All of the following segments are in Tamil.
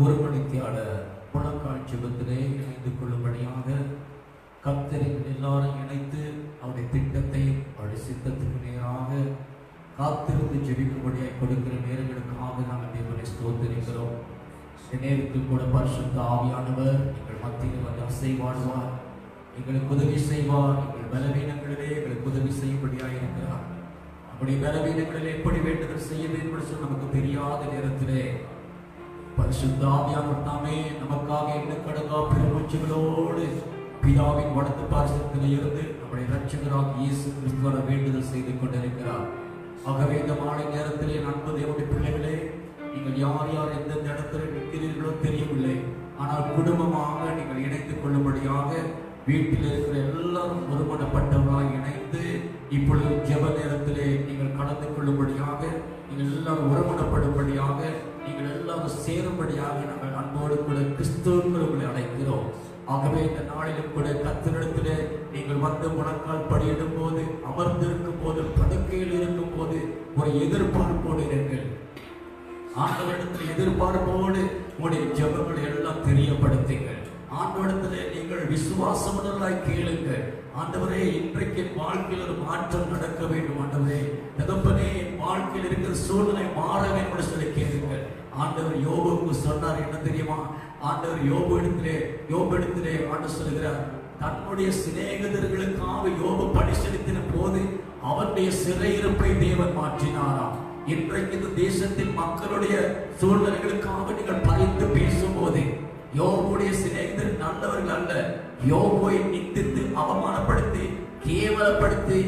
ஒரு மணித்தியால முழங்கால் ஜெபத்திலே இணைந்து கொள்ளும்படியாக கர்த்தரின் எல்லாரும் இணைத்து அவருடைய திட்டத்தை அவருடைய சித்தத்துக்கு நேராக காத்திருந்து ஜெபிக்கும்படியாக கொடுக்கிற நேரங்களுக்காக நாங்கள் தேவனை ஸ்தோத்திரிக்கிறோம். இந்த நேரத்தில் கூட பரிசுத்த ஆவியானவர் எங்கள் மத்தியில் வந்து அசைவாடுவார், எங்களுக்கு உதவி செய்வார். எங்கள் பலவீனங்களிலே எங்களுக்கு உதவி செய்யும்படியாக இருக்கிறார். நம்முடைய பலவீனங்களில் எப்படி வேண்டுதல் செய்ய வேண்டும் சொல்லி நமக்கு தெரியாத நேரத்திலே பரிசுத்த ஆவியானவர் தாமே நமக்காக எண்ணக்கடங்கா பெருமூச்சுகளோடு பிதாவின் வடக்கு பாரிசத்திலே இருந்து நம்முடைய இரட்சகராக இயேசு கிறிஸ்துவ வேண்டுதல் செய்து கொண்டிருக்கிறார். ஆகவே இந்த மாலை நேரத்திலே நண்பு தேவனுடைய பிள்ளைகளே, நீங்கள் யார் யார் எந்தெந்த இடத்துல நிற்கிறீர்களோ தெரியவில்லை, ஆனால் குடும்பமாக நீங்கள் இணைத்துக் கொள்ளும்படியாக வீட்டில் இருக்கிற எல்லாரும் ஒருமனப்பட்டவர்களாக இணைந்து இப்பொழுது ஜெப நேரத்திலே நீங்கள் கலந்து கொள்ளும்படியாக, நீங்கள் எல்லாரும் ஒருமனப்படும்படியாக, நீங்கள் எல்லாரும் சேரும்படியாக நாங்கள் அன்போடு கூட கிறிஸ்துவுக்குள் உங்களை அழைக்கிறோம். ஆகவே இந்த நாளிலும் கூட கர்த்தரிடத்திலே நீங்கள் வந்து முழங்கால் படியிடும் போது, அமர்ந்திருக்கும் போது, படுக்கையில் இருக்கும் போது ஒரு எதிர்பார்ப்போடு இருங்கள். ஆண்டவரிடத்தில் எதிர்பார்ப்போடு உங்களுடைய ஜெபங்களை எல்லாம் தெரியப்படுத்துங்கள். ஆண்டவரிடத்திலே நீங்கள் விசுவாசமுள்ளவர்களாய் கேளுங்கள். ஆண்டவரே, இன்றைக்கு என் வாழ்க்கையில் ஒரு மாற்றம் நடக்க வேண்டும். ஆண்டவரே, தகப்பனே, என் வாழ்க்கையில் இருக்கிற சூழ்நிலை மாற வேண்டும் சொல்லி கேளுங்கள். ஆண்டவர் யோபுக்கு சொன்னார், என்ன தெரியுமா? ஆண்டவர் யோபு இடத்திலே ஆண்டவர் சொல்கிறார், தன்னுடைய சிநேகிதர்களுக்காக யோபு பணி செலுத்தின போது அவருடைய சிறையிருப்பை தேவன் மாற்றினாராம். இன்றைக்கு இந்த தேசத்தின் மக்களுடைய சூழ்நிலைகளுக்காக நீங்கள் பறித்து பேசும்போது யோபுடைய சிநேகிதர் நல்லவர்கள் அல்ல. யோபுவை நிந்தித்து அவமானப்படுத்தி கேவலப்படுத்தி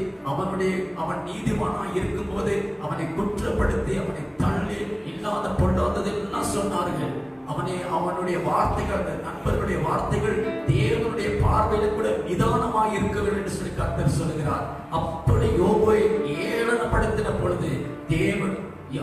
அவன் நீதிமானாக இருக்கும் போது அவனை குற்றப்படுத்தி அவனை தள்ளி இல்லாத பொல்லாதது எல்லாம் சொன்னார்கள். அவனுடைய வார்த்தைகள், நண்பர்களுடைய வார்த்தைகள் தேவனுடைய பார்வையில் கூட நிதானமாக இருக்க வேண்டும் என்று சொல்லி கர்த்தர் சொல்கிறார். அப்படி யோபுவை ஏளனப்படுத்தின பொழுது தேவன்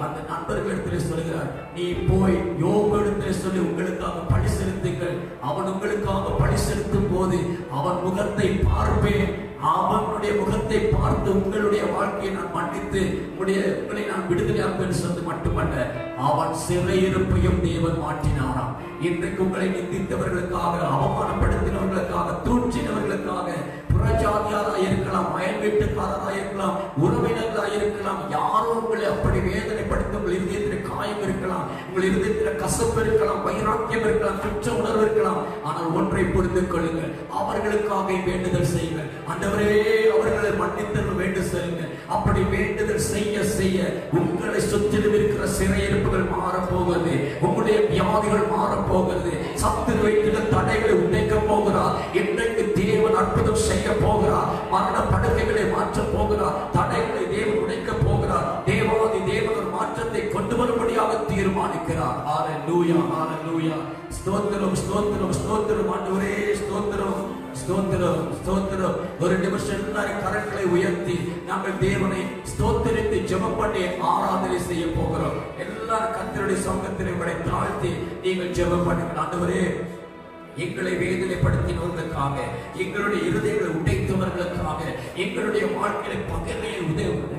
அந்த நண்பர்களிடத்தில் சொல்கிறார், நீ போய் யோபு இடத்தில் சொல்லி உங்களுக்காக பழி செலுத்துங்கள். அவன் உங்களுக்காக பழி செலுத்தும் போது அவன் முகத்தை பார்ப்பேன், அவனுடைய முகத்தை பார்த்து உங்களுடைய வாழ்க்கையை நான் மன்னித்து உங்களை நான் விடுதலையாக்குவேன் சொல்லி மட்டுமல்ல, அவன் சிறையிருப்பையும் தேவன் மாற்றினாராம். இன்றைக்கு உங்களை நிந்தித்தவர்களுக்காக, அவமானப்படுத்தினவர்களுக்காக, தூற்றினவர்களுக்காக, புறஜாதியாராக இருக்கலாம், அயல் வீட்டுக்காரராக இருக்கலாம், உறவினர்களாக இருக்கலாம், யாரோ உங்களை அப்படி வேதனைப்படுத்த உங்கள் இருதயத்தில் காயம் இருக்கலாம், உங்கள் இருதயத்தில் கசப்பு இருக்கலாம், வைராக்கியம் இருக்கலாம், குற்ற உணர்வு இருக்கலாம். ஆனால் ஒன்றை புரிந்து கொள்ளுங்கள், அவர்களுக்காக வேண்டுதல் செய்யுங்கள். ஆண்டவரே, அவர்களை மன்னித்தல் வேண்டும் சொல்லுங்க. அப்படி வேண்டுதல் செய்ய செய்ய உங்களை சுற்றிலும் இருக்கிற சிறையிருப்புகள் மாறப்போகிறது, உங்களுடைய வியாதிகள் மாறப்போகிறது, சத்து வைக்கிற தடைகளை உடைக்க போகிறார். இன்றைக்கு தேவன் அற்புதம் செய்ய போகிறார். மரண படுக்கைகளை மாற்ற போகிறார். தடைகளை தேவன் உடைக்க போகிறார். தேவாதி தேவன் ஒரு மாற்றத்தை கொண்டு வரும்படியாக தீர்மானிக்கிறார். ஹல்லேலூயா, ஹல்லேலூயா. ஸ்தோத்திரம், ஸ்தோத்திரம், ஸ்தோத்திரம். ஆண்டவரே, ஸ்தோத்திரம், ஸ்தோத்திரம், ஸ்தோத்திரம். ஒரு நிமிஷம் எல்லாரும் கரங்களை உயர்த்தி நாங்கள் தேவனை ஸ்தோத்திரித்து ஜெபம் பண்ணி ஆராதனை செய்ய போகிறோம். எல்லாரும் கர்த்தருடைய சமூகத்தில் உங்களை தாழ்த்தி நீங்கள் ஜெபம் பண்ணுங்கள். ஆண்டவரே, எங்களை வேதனைப்படுத்தினவர்களுக்காக, எங்களுடைய இருதயங்களை உடைத்தவர்களுக்காக, எங்களுடைய வாழ்க்கையை பகைமையை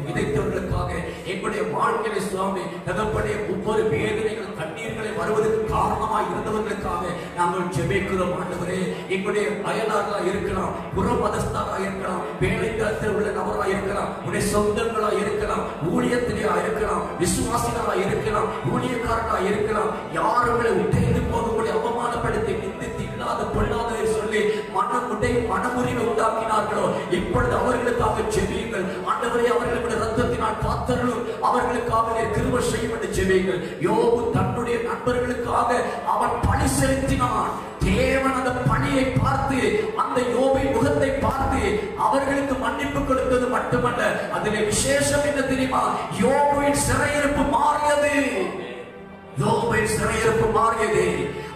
விதைத்தவர்களுக்காக, எங்களுடைய வாழ்க்கையை சுவாமி தகப்பனே ஒவ்வொரு வேதனைகள் கண்ணீர்களை வருவதற்கு காரணமாக இருந்தவர்களுக்காக நாங்கள் ஜெபிக்கிறோம். ஆண்டவரே, எங்களுடைய அயலார்களாக இருக்கலாம், புற மதஸ்தராக இருக்கலாம், வேலைத்தளத்தில் உள்ள நபராக இருக்கலாம், உடைய சொந்தங்களாக இருக்கலாம், ஊழியத்திலேயா இருக்கலாம், விசுவாசிகளாக இருக்கலாம், ஊழியக்காரர்களாக இருக்கலாம், யாருங்களை உடைந்து போகக்கூடிய அவமானப்படுத்தி நிந்தித்து இல்லாத பொல்லாததை சொல்லி மனமுறிவை உண்டாக்கினார்களோ இப்பொழுது அவர்களுக்காக ஜெபியுங்கள். ஆண்டவரே, அவர்களுடைய ரத்தத்தினால் காத்தருளும், அவர்களுக்காக கிருபை செய்யும் என்று ஜெபியுங்கள். யோபு தன்னுடைய நண்பர்களுக்காக அவன் பழி செலுத்தினான். தேவன் அந்த பணியை பார்த்து, அந்த யோபின் முகத்தை பார்த்து அவர்களுக்கு மன்னிப்பு கொடுத்தது மட்டுமல்ல, அதிலே விசேஷம் என்ன தெரியுமா? யோபின் சிறையிருப்பு மாறியது. யோபின் சிறையிருப்பு மாறியது.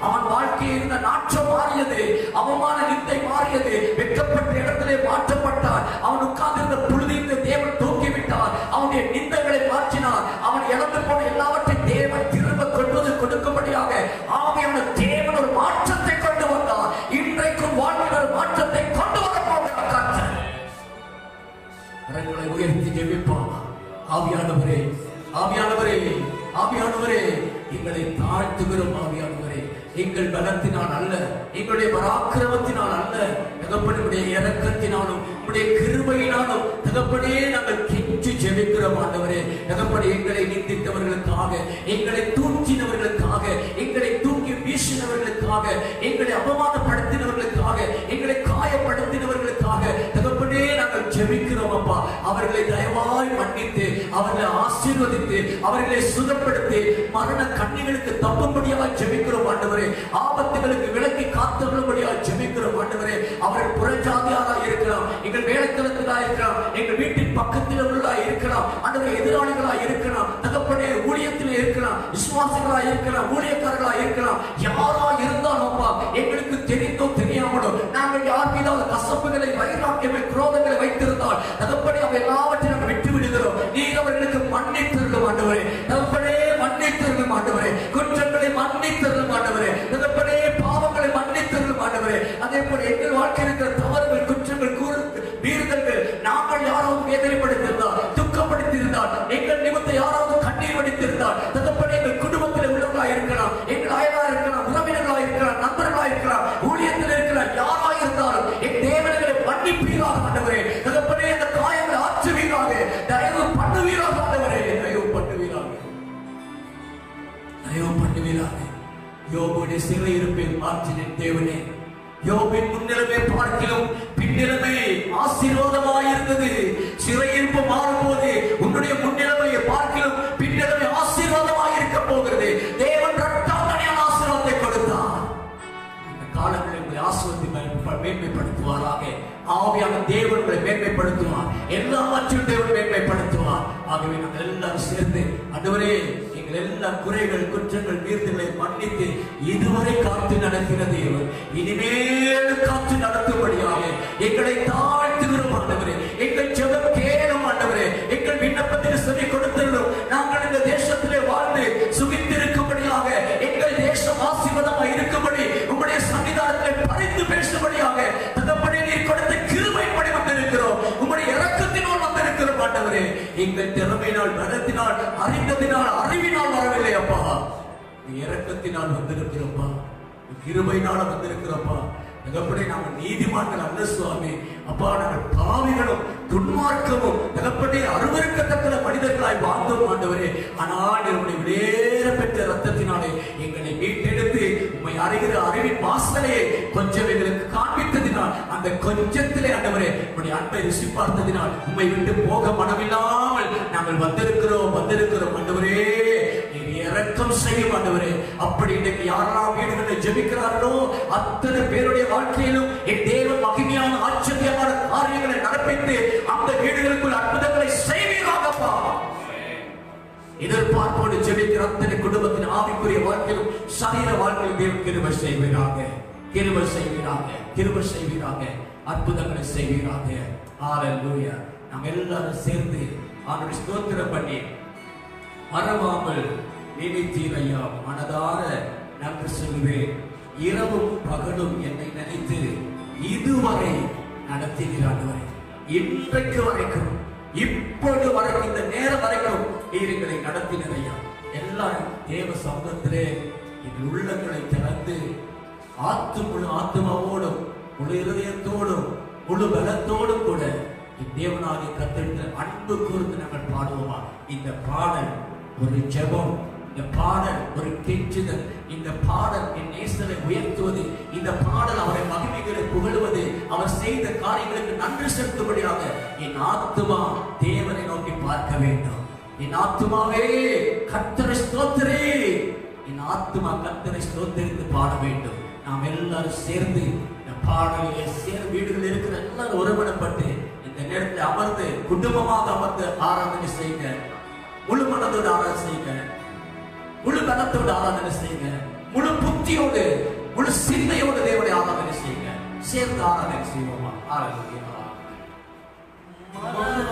அவன் வாழ்க்கையில் இருந்த நாற்றம் மாறியது. அவமான நிந்தை மாறியது. வெட்கப்பட்ட இடத்திலே மாற்றப்பட்டான். அவன் உட்கார்ந்திருந்த புழுதியிலிருந்து தேவன் தூக்கிவிட்டார். அவனுடைய நிந்தைகளை மாற்றினார். அவன் இழந்து போன எல்லாவற்றையும் தேவன் திரும்ப கொடுக்கும்படியாக ஆவியான தேவன் ஒரு மாற்றத்தை கொண்டு வந்தார். இன்றைக்கும் வாழ்வில் ஒரு மாற்றத்தை கொண்டு வரப்போகிறார். கரங்களை உயர்த்தி ஜெபிப்போம். ஆவியானவரே, ஆவியானவரே, ஆவியானவரே, எங்களை தாழ்த்துகிறோம். ஆவியானவரே, எங்கள் பலத்தினால் அல்ல, எங்களுடைய பராக்கிரமத்தினால் அல்ல தகப்பனே, உடைய இரக்கத்தினாலும் உடைய கிருபையினாலும் தகப்பனே நாங்கள் கெஞ்சி ஜெபிக்கிறோம் ஆண்டவரே. தகப்பனே, எங்களை நிந்தித்தவர்களுக்காக, எங்களை தூக்கினவர்களுக்காக, எங்களை தூக்கி வீசினவர்களுக்காக, எங்களை அவமானப்படுத்தினவர்களுக்காக, எங்களை காயப்படுத்தினவர்களுக்காக தகப்பனே நாங்கள் ஜெபிக்கிறோம் அப்பா. அவர்களை தயவாய் மன்னித்து, அவர்களை ஆசீர்வதித்து, அவர்களை சுகப்படுத்தி, மரண கண்ணிகளுக்கு தப்பும்படியாக ஜெபிக்கிறோம் ஆண்டவரே. ஆபத்துகளுக்கு விலக்கி காத்துள்ளபடியாக ஜெபிக்கிறோம் ஆண்டவரே. அவர்கள் புறஜாதியாக இருக்கலாம், எங்கள் வேலைத்தளத்திலாக இருக்கலாம், எங்கள் வீட்டின் பக்கத்தில் உள்ளதாக இருக்கலாம், ஆண்டவரே எதிராளிகளாக இருக்கலாம், தகப்பனே ஊழியத்தில் இருக்கலாம், விசுவாசிகளாக இருக்கலாம், ஊழியக்காரர்களாக இருக்கலாம், யாரா இருந்தாலும் அப்பா எங்களுக்கு தெரிந்தோ தெரியாமலோ நாங்கள் யார் மீதாவது கசப்புகளை, வைராக்கியமை, குரோதங்களை வைத்திருந்தால் தகப்பனே அவை எல்லாவற்றையும் நாங்கள் விட்டு விடுகிறோம். நீர் அவர்களுக்கு மன்னித்தருளும் ஆண்டவரே. தகப்பனே மன்னித்தருளும் ஆண்டவரே. குற்றங்களை மன்னித்தருளும் ஆண்டவரே. தகப்பனே பாவங்களை மன்னித்தருளும் ஆண்டவரே. அதே போல எங்கள் வாழ்க்கையில் இருக்கிற தவறுகள், குற்றங்கள், மீறுதல்கள் நாங்கள் யாராவது வேதனைப்படுத்தியிருந்தால், துக்கப்படுத்தியிருந்தால், எங்கள் நிமித்தம் யாராவது கண்ணீர் வடித்திருந்தால் தகப்பனே எங்கள் குடும்பத்தில் உள்ளவர்களாக இருக்கலாம், எங்கள் அயலாக இருக்கலாம், உறவினர்களாக இருக்கலாம், நண்பர்களாக இருக்கலாம், ஊழியத்தில் இருக்கலாம், யாராக இருந்தாலும் என் தேவனைகளை மன்னிப்பீராக ஆண்டவரே. தகப்பனே இந்த காயங்களை ஆற்றுவீராக, தயவு பண்ணுவீராக ஆண்டவரே. தயவு பண்ணுவீராக, தயவு பண்ணுவீராக. யோபுடைய சிறையிருப்பை மாற்றின தேவனே, யோபின் முன்னிலைமை பார்க்கிலும் பின்னிலைமை ஆசீர்வாதமாயிருந்தது. சிறையிருப்பு மாறும்போது உன்னுடைய முன்னிலைமையை பார்க்கிலும் பின்னிலைமை ஆசீர்வாதமாயிருக்க போகிறது. தேவன் இரண்டாம் ஆசீர்வாதத்தை கொடுத்தார். இந்த காலங்களில் உங்களை ஆசீர்வாதத்தை மேன்மைப்படுத்துவாராக. ஆவியான தேவன் உங்களை மேன்மைப்படுத்துவார். எல்லாவற்றையும் தேவன் மேன்மைப்படுத்துவார். ஆகவே நாங்கள் எல்லாரும் சேர்ந்து ஆண்டவரே எங்கள் எல்லா குறைகள், குற்றங்கள், மீறுதல்களை மன்னித்து இதுவரை காத்து நடக்கிற தேவன் இனிமேல் காத்து நடத்தும்படியாக எங்களை தாழ்த்துகிறோம் ஆண்டவரே. எங்கள் ஜெபம் கேளும் ஆண்டவரே. எங்கள் விண்ணப்பத்தில் சொல்லி கொடுத்துள்ளோம். நாங்கள் இந்த தேசத்திலே வாழ்ந்து சுகித்திருக்கும்படியாக, எங்கள் தேசம் ஆசீர்வாதமாக இருக்கும்படி உங்களுடைய சன்னிதானத்தை பறித்து பேசும்படியாக தகப்பனே நீர் கொடுத்த கிருபைப்படி வந்திருக்கிறோம். உங்களுடைய இரக்கத்தினால் வந்திருக்கிறோம் ஆண்டவரே. எங்கள் திறமையினால், பலத்தினால், அறிந்ததினால், அறிவினால் வரவில்லை அப்பா. இரக்கத்தினால் வந்திருக்கிறோப்பா, கிருபையினால வந்திருக்கிறோப்பா. தகப்பனே நாங்கள் நீதிமான்கள் அல்ல சுவாமி. அப்பா நாங்கள் பாவிகளும் துன்மார்க்கமும் தகப்பனே அருவருக்கத்தக்க மனிதர்களாய் வாழ்ந்தோம் ஆண்டவரே. ஆனால் என்னுடைய விலையேற பெற்ற ரத்தத்தினாலே எங்களை மீட்டெடுத்து உம்மை அறிகிற அறிவின் வாசலையை கொஞ்சம் எங்களுக்கு காண்பித்ததினால், அந்த கொஞ்சத்திலே ஆண்டவரே உம்முடைய அன்பை ருசி பார்த்ததினால் உம்மை விட்டு போக மனமில்லாமல் நாங்கள் வந்திருக்கிறோம் ஆண்டவரே. இரக்கம் செய்யும் ஆண்டவரே. அப்படி இன்னைக்கு யாரெல்லாம் வீடுகளில் ஜெபிக்கிறார்களோ அத்தனை பேருடைய வாழ்க்கையிலும் என் தேவன் மகிமையான ஆச்சரியமான காரியங்களை நடப்பித்து அந்த வீடுகளுக்குள் அற்புதங்களை செய்வீராகப்பா. எதிர்பார்ப்போடு ஜெபிக்கிற அத்தனை குடும்பத்தின் ஆவிக்குரிய வாழ்க்கையிலும் சரீர வாழ்க்கையில் தேவன் கிருபை செய்வீராக, கிருபை செய்வீராக, கிருபை செய்வீராக, அற்புதங்களை செய்வீராக. ஹல்லேலூயா. நாம் எல்லாரும் சேர்ந்து ஆண்டவரை ஸ்தோத்திரம் பண்ணி மறவாமல் நினைத்தீரையா, மனதார நன்றி சொல்வேன். இரவும் பகலும் என்னை நினைத்து இதுவரை நடத்தினார். இன்றைக்கு வரைக்கும், இப்பொழுது வரைக்கும், இந்த நேரம் வரைக்கும் நீங்களை நடத்தினார் ஐயா. எல்லாரும் தேவ சமூகத்திலே எங்கள் உள்ளங்களை திறந்து முழு ஆத்மாவோடும் முழு இருதயத்தோடும் முழு பலத்தோடும் கூட தேவனாகிய கர்த்தரிடத்தில் அன்பு கூர்ந்து நாங்கள் பாடுவோமா. இந்த பாடல் ஒரு ஜெபம், இந்த பாடல் ஒரு கெஞ்சுதல், இந்த பாடல் என் நேசரை உயர்த்துவது, இந்த பாடல் அவரை மகிமைகளை புகழுவது, அவர் செய்த காரியங்களுக்கு நன்றி செலுத்தும்படியாக என் ஆத்துமா தேவனை நோக்கி பார்க்க வேண்டும். என் ஆத்துமாவே கர்த்தரை ஸ்தோத்திரி, என் ஆத்துமா கர்த்தரை ஸ்தோத்திரித்து பாட வேண்டும். நாம் எல்லாரும் சேர்ந்து இந்த பாடலிலே சேர்ந்து வீடுகளில் இருக்கிற எல்லாரும் ஒருமனப்பட்டு இந்த நேரத்தில் அமர்ந்து குடும்பமாக அமர்ந்து ஆராதனை செய்யுங்க. முழு மனதோடு ஆராதனை செய்யுங்க, முழு பலத்தோடு ஆராதனை செய்யுங்க, முழு புத்தியோடு முழு சிந்தையோடு தேவனை ஆராதனை செய்யுங்க. சேர்ந்து ஆராதனை செய்வோமா. ஆராதனை Amen.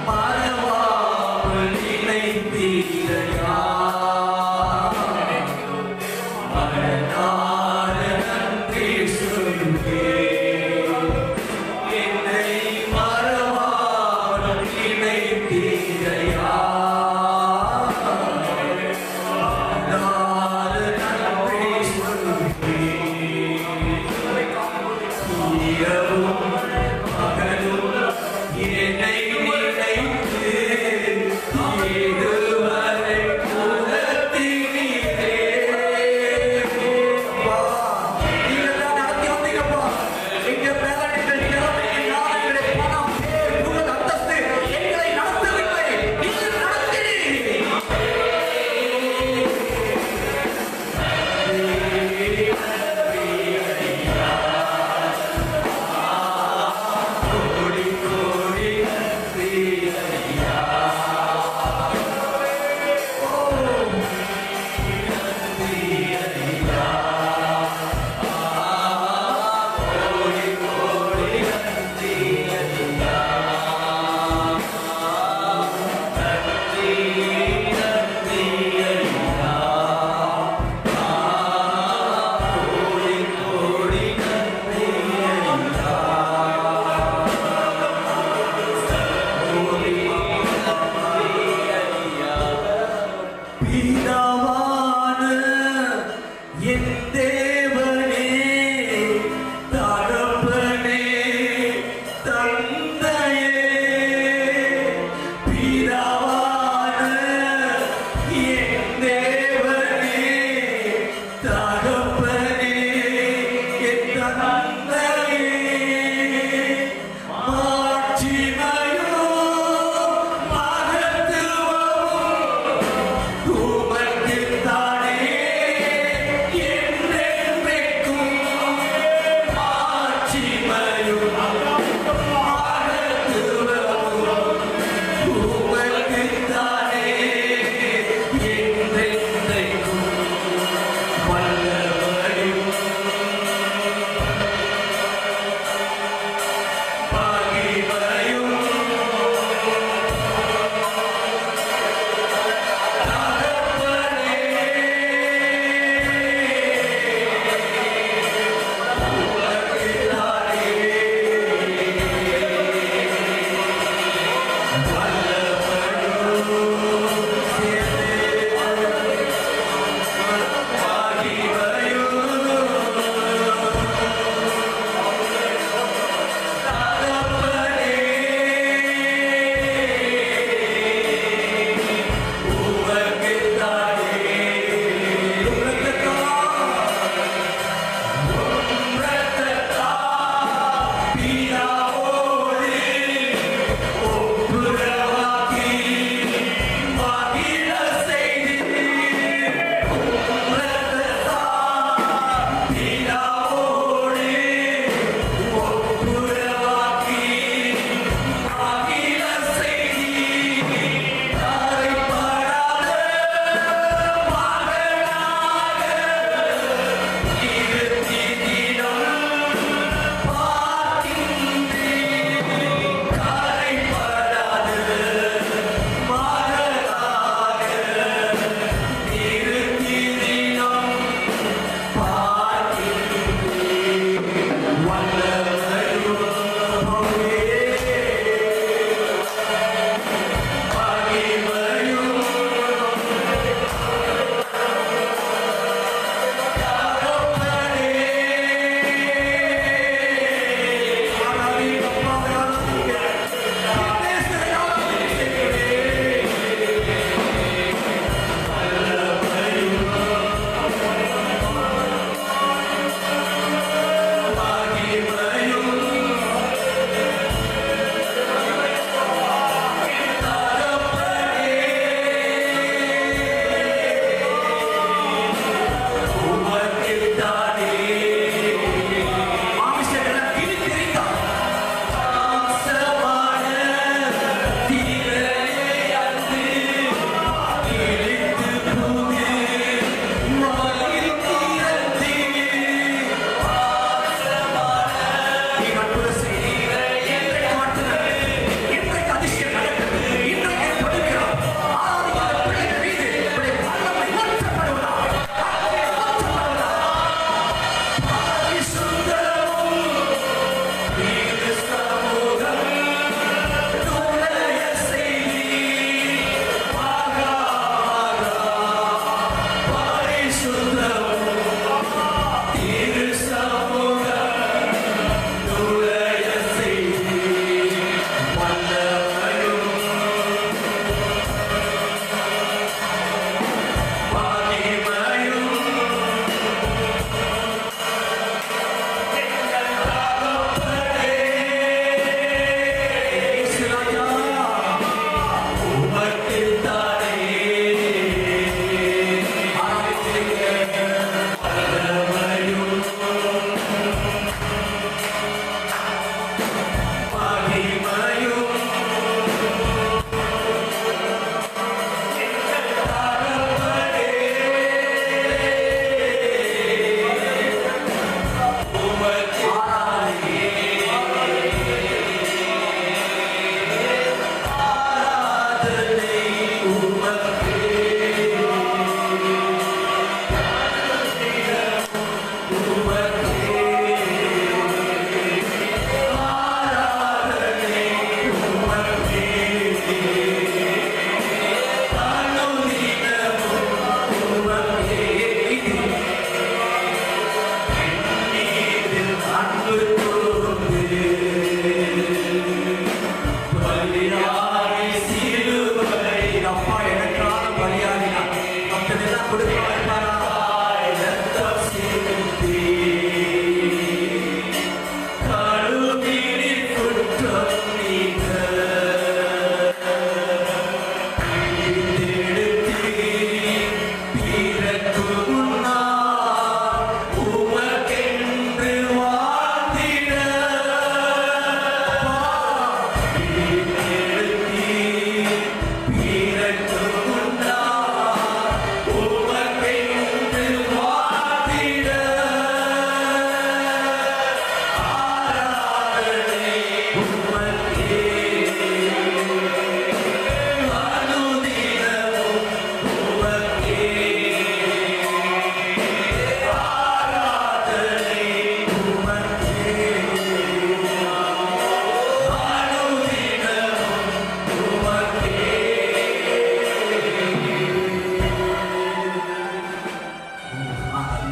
பரவாமல் நினைத்தீரையா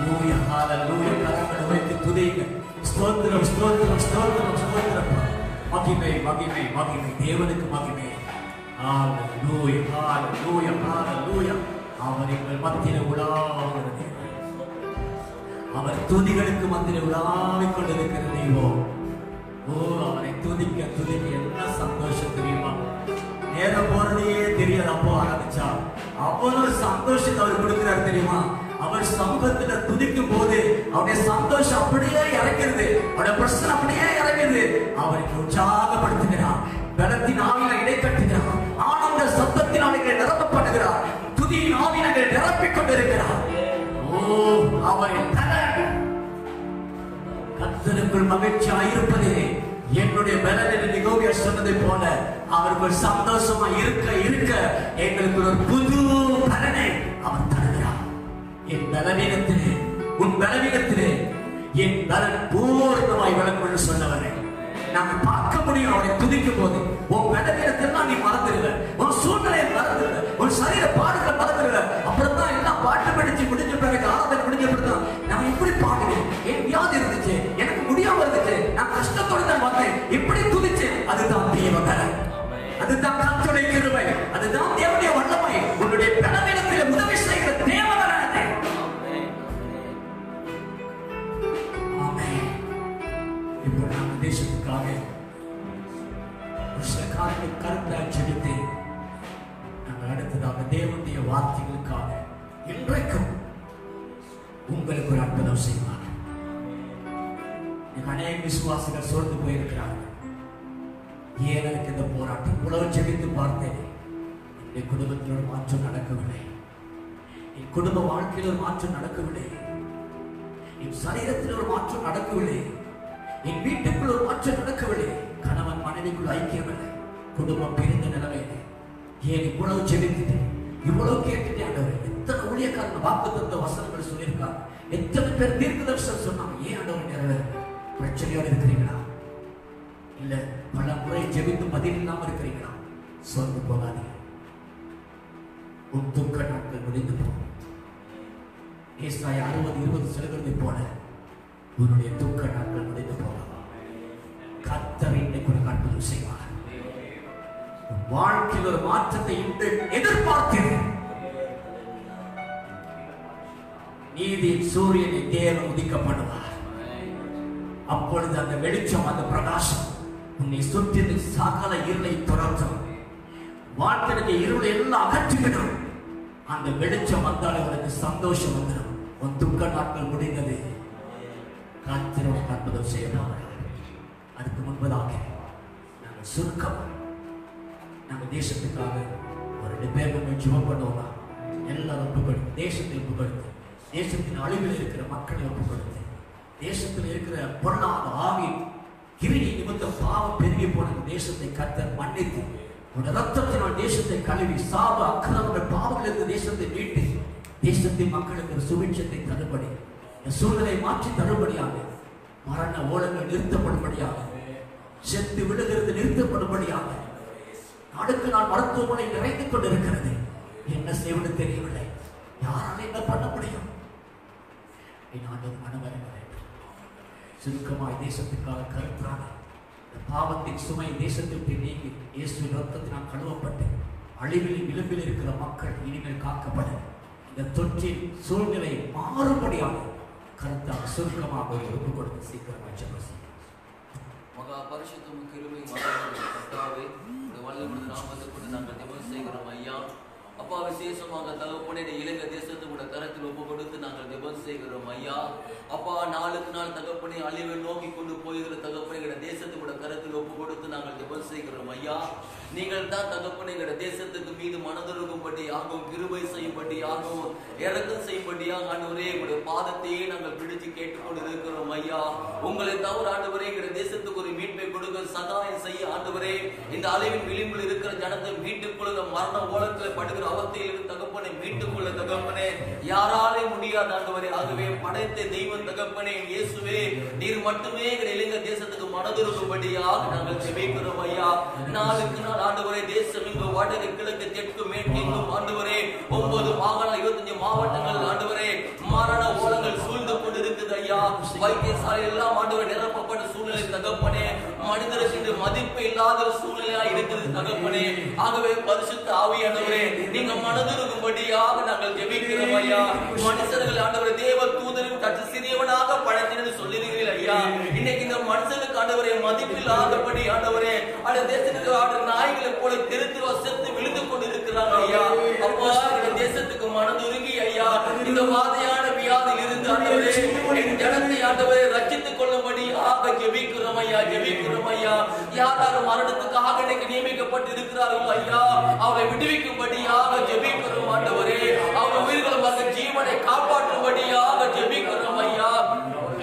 ஹalleluya ஹalleluya. கரங்களை வைத்து துதிங்க. ஸ்தோத்திரம் ஸ்தோத்திரம் ஸ்தோத்திரம் ஸ்தோத்திரம். மகிமை மகிமை மகிமை தேவனுக்கு மகிமை. ஹalleluya ஹalleluya ஹalleluya. அவர் எங்கள் மத்தியிலே உலாவுகிற தேவன். அவர் துதிகளுக்கு மத்தியிலே உலாவிக் கொண்டிருக்கிற தெய்வம். ஓ, அவரை துதிக்க துதிக்க என்ன சந்தோஷம் தெரியுமா? நேரம் போறதே தெரியாது. அப்போ ஆரம்பிச்சா அவ்வளவு சந்தோஷத்தை அவர் கொடுக்கிறார் தெரியுமா? அவர் சமூகத்துல துதிக்கும் போது அவருடைய சந்தோஷம் அப்படியே இறங்கிறது, அவருடைய பிரச்சனை அப்படியே இறங்குது. அவரை உற்சாகப்படுத்துகிறார், பலத்தின் ஆவியில இடை கட்டுகிறார், ஆனந்த சத்தத்தினால் நிரப்பப்படுகிறார், துதியின் ஆவியில நிரப்பிக் கொண்டிருக்கிறார். ஓ, அவரின் கர்த்தருக்குள் மகிழ்ச்சியாயிருப்பதே என்னுடைய பலனில் நிகோவியா சொன்னதை போல அவர்கள் சந்தோஷமா இருக்க இருக்க எங்களுக்கு ஒரு புது பலனை அவர் தருகிறார். என் பலவீனத்திலே உன் பலவீனத்திலே என் பலன் பூர்ணமாய் விளக்கும் சொன்னவரை நாங்கள் பார்க்க முடியும். அவரை துதிக்கும் போது உன் பலவீனத்தெல்லாம் நீ மறந்துடுவ, உன் சூழ்நிலையை மறந்துடுவ, உன் சரீர பாடுகளை மறந்துடுவ. அப்புறம் தான் எல்லாம் பாட்டு படிச்சு முடிஞ்ச பிறகு ஆராதனை முடிஞ்ச பிறகுதான் நான் இப்படி பாடுவேன், என் வியாதி இருந்துச்சு, எனக்கு முடியாம இருந்துச்சு, நான் கஷ்டத்தோடு தான் வந்தேன், இப்படி துதிச்சு. அதுதான் தேவ பலன், அதுதான் கர்த்தருடைய கிருபை, அதுதான் தேவனுடைய வல்லமை. உன்னுடைய பலவீனத்தில் உதவி செய்கிற தேவ பலன். இப்போ நம்ம தேசத்துக்காக கருத்தாய் செலுத்தி நாங்கள் அடுத்ததாக தேவனுடைய வார்த்தைகளுக்காக இன்றைக்கும் உங்களுக்கு ஒரு அற்புதம் செய்வார். அநேக விசுவாசிகள் சோர்ந்து போயிருக்கிறார்கள். ஏன் எனக்கு இந்த போராட்டம்? இவ்வளவு ஜெபித்து பார்த்தேன், என் குடும்பத்தில் ஒரு மாற்றம் நடக்கவில்லை, என் குடும்ப வாழ்க்கையில் ஒரு மாற்றம் நடக்கவில்லை, என் சரீரத்தில் ஒரு மாற்றம் நடக்கவில்லை, என் வீட்டுக்குள் ஒரு மாற்றம் நடக்கவில்லை, கணவன் மனைவிக்குள் ஐக்கியமில்லை, குடும்பம் பிரிந்த நிலைமையில. ஏன் இவ்வளவு ஜெபித்துட்டேன், இவ்வளவு கேட்டுட்டேன் ஆண்டவரே. எத்தனை ஊழியக்காரங்க வாக்குத்தத்த வசனங்கள் சொல்லியிருக்காங்க, எத்தனை பேர் தீர்க்கதரிசனம் சொன்னாங்க. ஏன் ஆண்டவர் நிறைவேற? பிரச்சனையோடு இருக்கிறீங்களா? இல்ல பல முறை ஜெபித்து பதில் இல்லாம இருக்கிறீங்களா? சோர்ந்து போகாதீங்க. உன் துக்க நாட்கள் முடிந்து போகும். ஏசாயா 60:20 சொல்லுகிறதை போல உன்னுடைய துக்க நாட்கள் முடிந்து போகலாம். கர்த்தர் இன்னைக்கு ஒரு அற்புதம் செய்வார். வாழ்க்கையில் ஒரு மாற்றத்தை இன்று எதிர்பார்க்கிறேன். நீதியின் சூரியனை தேவன் உதிக்கப்படுவார். அப்பொழுது அந்த வெளிச்சம், அந்த பிரகாசம் உன்னை சுற்றி சகல இருளை துரத்தும். வாழ்க்கைக்கு இருளை எல்லாம் அகற்றிவிடும். அந்த வெளிச்சம் வந்தால் உனக்கு சந்தோஷம் வந்துடும். உன் துக்க நாட்கள் முடிந்தது. கர்த்தரோட அற்புதம் செய்யலாம். அதுக்கு முன்பதாக நாங்கள் சுருக்கம் நாங்கள் தேசத்துக்காக ஒரு 2 பேர் நம்ம ஜெபம் பண்ணுவோமா? எல்லாரும் ஒப்பு கொடுத்து, தேசத்தை ஒப்பு கொடுத்து, தேசத்தின் அழிவில் இருக்கிற மக்களை ஒப்பு கொடுத்து, தேசத்தில் இருக்கிற பொருளாத ஆவி கிரியை நிமித்தம் பாவம் பெருகி போன தேசத்தை கர்த்தர் மன்னித்து உடைய ரத்தத்தினால் தேசத்தை கழுவி சாப அக்கிரமங்கள் பாவங்களிலிருந்து தேசத்தை மீட்டு தேசத்தின் மக்களுக்கு ஒரு சுபிட்சத்தை தரும்படி, சூழ்நிலை மாற்றி தரும்படியாக, மரண ஓலங்கள் நிறுத்தப்படும்படியாக, செத்து விழுகிறது நிறுத்தப்படும்படியாக, நாளுக்கு நாள் மருத்துவமனை நிறைந்து கொண்டிருக்கிறது. என்ன செய்வது தெரியவில்லை. யாரால என்ன பண்ண முடியும்? சுருக்கமாய் தேசத்துக்காக கருத்தான பாவத்தின் சுமை தேசத்திற்கு நீங்கி இயேசுவின் ரத்தத்தினால் கழுவப்பட்டு அழிவில் விளிம்பில் இருக்கிற மக்கள் இனிமேல் காக்கப்பட இந்த தொற்றின் சூழ்நிலை மாறுபடியாக கருத்தாக சுருக்கமாக ஒப்பு கொடுத்து சீக்கிரமாக ஜெபம் மகா பரிசுத்தமும் கிருபையும் கர்த்தாவே, இந்த வல்லமையுள்ள நாமத்தை கொண்டு நாங்கள் ஜெபம் செய்கிறோம் ஐயா. அப்பா, விசேஷமாக தகப்பனே, இலங்கை தேசத்தை கூட கரத்தில் ஒப்பு கொடுத்து நாங்கள் ஜெபம் செய்கிறோம் ஐயா. அப்பா, நாளுக்கு நாள் தகப்பனை அழிவை நோக்கி கொண்டு போய்கிற தகப்பனை எங்க தேசத்தை கூட கரத்தில் ஒப்பு கொடுத்து நாங்கள் ஜெபம் செய்கிறோம் ஐயா. நீங்கள் தான் தகப்பனை எங்க தேசத்துக்கு மீது மனதுருகும்படி ஆகும், கிருபை செய்யும்படி ஆகும், இறக்கம் செய்யும்படியாக ஆண்டவரே எங்களுடைய பாதத்தையே நாங்கள் பிடிச்சு கேட்டுக்கொண்டு இருக்கிறோம் ஐயா. உங்களை தவிர ஆண்டவரே எங்க தேசத்துக்கு ஒரு மீட்பை கொடுக்க சகாயம் செய்ய ஆண்டவரே, இந்த அழிவின் விளிம்பில் இருக்கிற ஜனத்தை மீட்டுக்கொள்ள, மரண ஓலத்தில் படுகிற அவத்தையில் தகப்பனை மீட்டுக்கொள்ள தகப்பனே யாராலே முடியாது ஆண்டவரே. ஆகவே படைத்த தெய்வம் தகப்பனே இயேசுவே, நீர் மட்டுமே எங்கள் இலங்கை தேசத்துக்கு மனதுருகும்படியாக நாங்கள் ஜெபிக்கிறோம் ஐயா. நாளுக்கு நாள் ஆண்டவரே தேசம் இங்கு வடக்கு கிழக்கு தெற்கு மேற்கு எங்கும் ஆண்டவரே 9 மாகாண 25 மாவட்டங்கள் ஆண்டவரே மரண ஓலங்கள் சூழ்ந்து வைத்தியசாலை எல்லாம் ஆண்டவரை நிரப்பப்பட்ட சூழ்நிலை தகப்பனே, மனிதருக்கு இந்த மதிப்பு இல்லாத சூழ்நிலையா இருக்கிறது தகப்பனே. ஆகவே பரிசுத்த ஆவியானவரே, நீங்க மனதுருகும்படியாக நாங்கள் ஜெபிக்கிறோம் ஐயா. மனுஷர்கள் ஆண்டவரை தேவ தூதரும் தட்டு சிறியவனாக பழத்தினு சொல்லிருக்கிறீர்கள் ஐயா. இன்னைக்கு இந்த மனுஷனுக்கு ஆண்டவரை மதிப்பில்லாதபடி ஆண்டவரே அந்த தேசத்துக்கு ஆடுற நாய்களை போல திருத்து வசத்து விழுந்து கொண்டு இருக்கிறாங்க ஐயா. அப்பா இந்த தேசத்துக்கு மனதுருகி ஐயா இந்த வாதையான வியாதியில் இருந்து ஆண்டவரே என் ஜனத்தை ஆண்டவரை ரட்சித்துக் கொள்ளும்படியாக ஜெபிக்கிறோம் ஐயா, ஜெபிக்கிறோம் ஐயா. யார் மரணத்துக்காக இன்னைக்கு நியமிக்கப்பட்டு இருக்கிறார்கள் ஐயா, அவரை விடுவிக்கும்படியாக ஜெபிக்கிறோம் ஆண்டவரே. அவர் உயிர்கள் ஜீவனை காப்பாற்றும்படியாக ஜெபிக்கிறோம் ஐயா.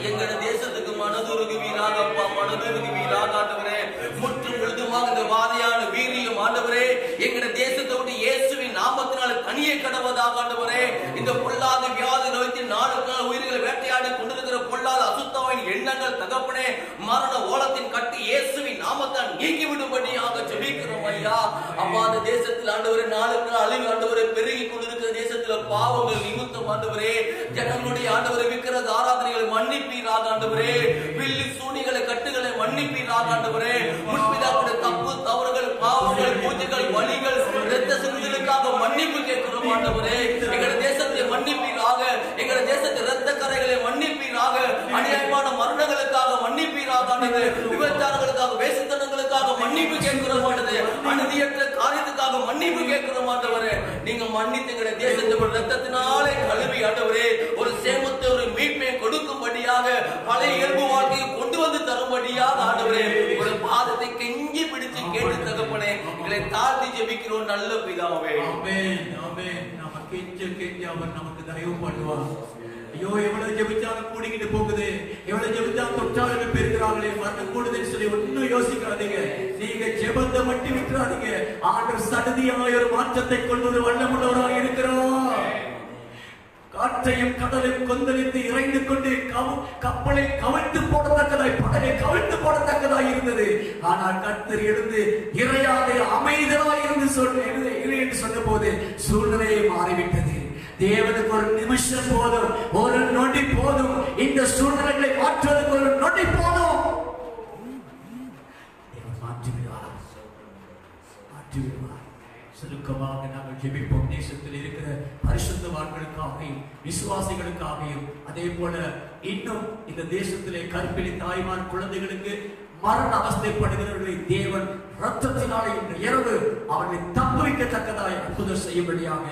எங்கள தேசத்துக்கு மனதுருகுவீராக அப்பா, மனதுருகுவீராக ஆண்டவரே. முற்றும் முழுதுமாக இந்த வாதையான வீரியம் ஆண்டவரே எங்கட தேசத்தை விட்டு இயேசுவின் நாமத்தினால தனியே கடவதாக ஆண்டவரே. இந்த பொல்லாத வியாதி நோய்க்கு நாளுக்கு நாள் உயிர்களை வேட்டையாடி கொண்டிருக்கிற பொல்லாத அசுத்தாவின் எண்ணங்கள் தகப்பனே மரண ஓலத்தின் கட்டி இயேசுவின் நாமத்தால் நீக்கி விடும்படியாக ஜெபிக்கிறோம் ஐயா. அப்பா அந்த தேசத்தில் ஆண்டவரே நாளுக்கு நாள் அழிவு ஆண்டவரே பெருகி கொண்டிருக்கிற தேசத்துல பாவங்கள் நிமித்தம் ஆண்டவரே ஜனங்களுடைய ஆண்டவரை விக்கிரக ஆராதனைகளை மன்னிப்பீராக ஆண்டவரே. வில்லி சூனிகளை கட்டுகளை மன்னிப்பீராக ஆண்டவரே. முன்பிதாவுடைய தப்பு தவறுகள் பாவங்கள் பூஜைகள் வலிகள் இரத்த சிந்துதலுக்காக மன்னிப்பு கேட்கிறோம் ஆண்டவரே. எங்க தேசத்தை மன்னிப்பீராக, எங்க தேசத்தை இரத்த கரைகளை மன்னிப்பீராக, அநியாயமான மரணங்களுக்காக மன்னிப்பீராக ஆண்டவரே. விபச்சாரங்களுக்காக வேசித்தனங்களுக்காக மன்னிப்பு கேட்கிறோம் ஆண்டவரே. அநீதியற்ற காரியத்துக்காக மன்னிப்பு கேட்கிறோம் ஆண்டவரே. நீங்க மன்னித்து எங்க தேசத்தை இரத்தத்தினாலே கழுவி ஆண்டவரே ஒரு சேமத்தை ஒரு மீட்பை கொடுக்கும்படியாக பழைய இயல்பு வாழ்க்கையை கொண்டு வந்து தரும்படியாக ஆண்டவரே ஒரு பாதத்தை கெஞ்சி பிடிச்சு கேட்டு தகப்பனே எங்களை தாழ்த்தி ஜெபிக்கிறோம் நல்ல பிதாவே. ஆமென், ஆமென். நாம கெஞ்ச கெஞ்ச அவர் நமக்கு தயவு பண்ணுவார். ஐயோ எவ்வளவு ஜெபிச்சாலும் கூடிக்கிட்டு போகுது, எவ்வளவு ஜெபிச்சாலும் தொற்றாளர்கள் பெறுகிறாங்களே, மரணம் கூடுதுன்னு சொல்லி ஒன்னும் யோசிக்காதீங்க. நீங்க ஜெபத்தை மட்டும் விட்டுறாதீங்க. ஆண்டவர் சடுதியாய் ஒரு மாற்றத்தை கொண்டு ஒரு வல்லமுள்ளவராக இருக்கிறார். காற்றையும் கடலையும் கொந்தளித்து இறைந்து கொண்டு கப்பலை கவிழ்த்து போடத்தக்கதாய் படகை கவிழ்த்து போடத்தக்கதாய் இருந்தது. ஆனால் கர்த்தர் எழுந்து இறையாதே அமைதலாய் இருந்து என்று சொன்ன போது சூழ்நிலையை மாறிவிட்டது. தேவனுக்கு ஒரு நிமிஷம் போதும், ஒரு நொடி போதும். இந்த சூழ்நிலைகளை மாற்றுவதற்கு ஒரு நொடி போதும். மாற்றிவிடுவார், மாற்றிவிடுவார். சுருக்கமாக நாங்கள் ஜெபிப்போம். தேசத்தில் இருக்கிற பரிசுத்தவான்களுக்காகவும் விசுவாசிகளுக்காகவும் அதே போல இன்னும் இந்த தேசத்திலே கற்பிணி தாய்மார் குழந்தைகளுக்கு மரண அவஸ்தைப்படுகிறவர்களை தேவன் ரத்தத்தினாலே இன்று இரவு அவர்களை தப்புவிக்கத்தக்கதாய் அற்புதம் செய்யும்படியாக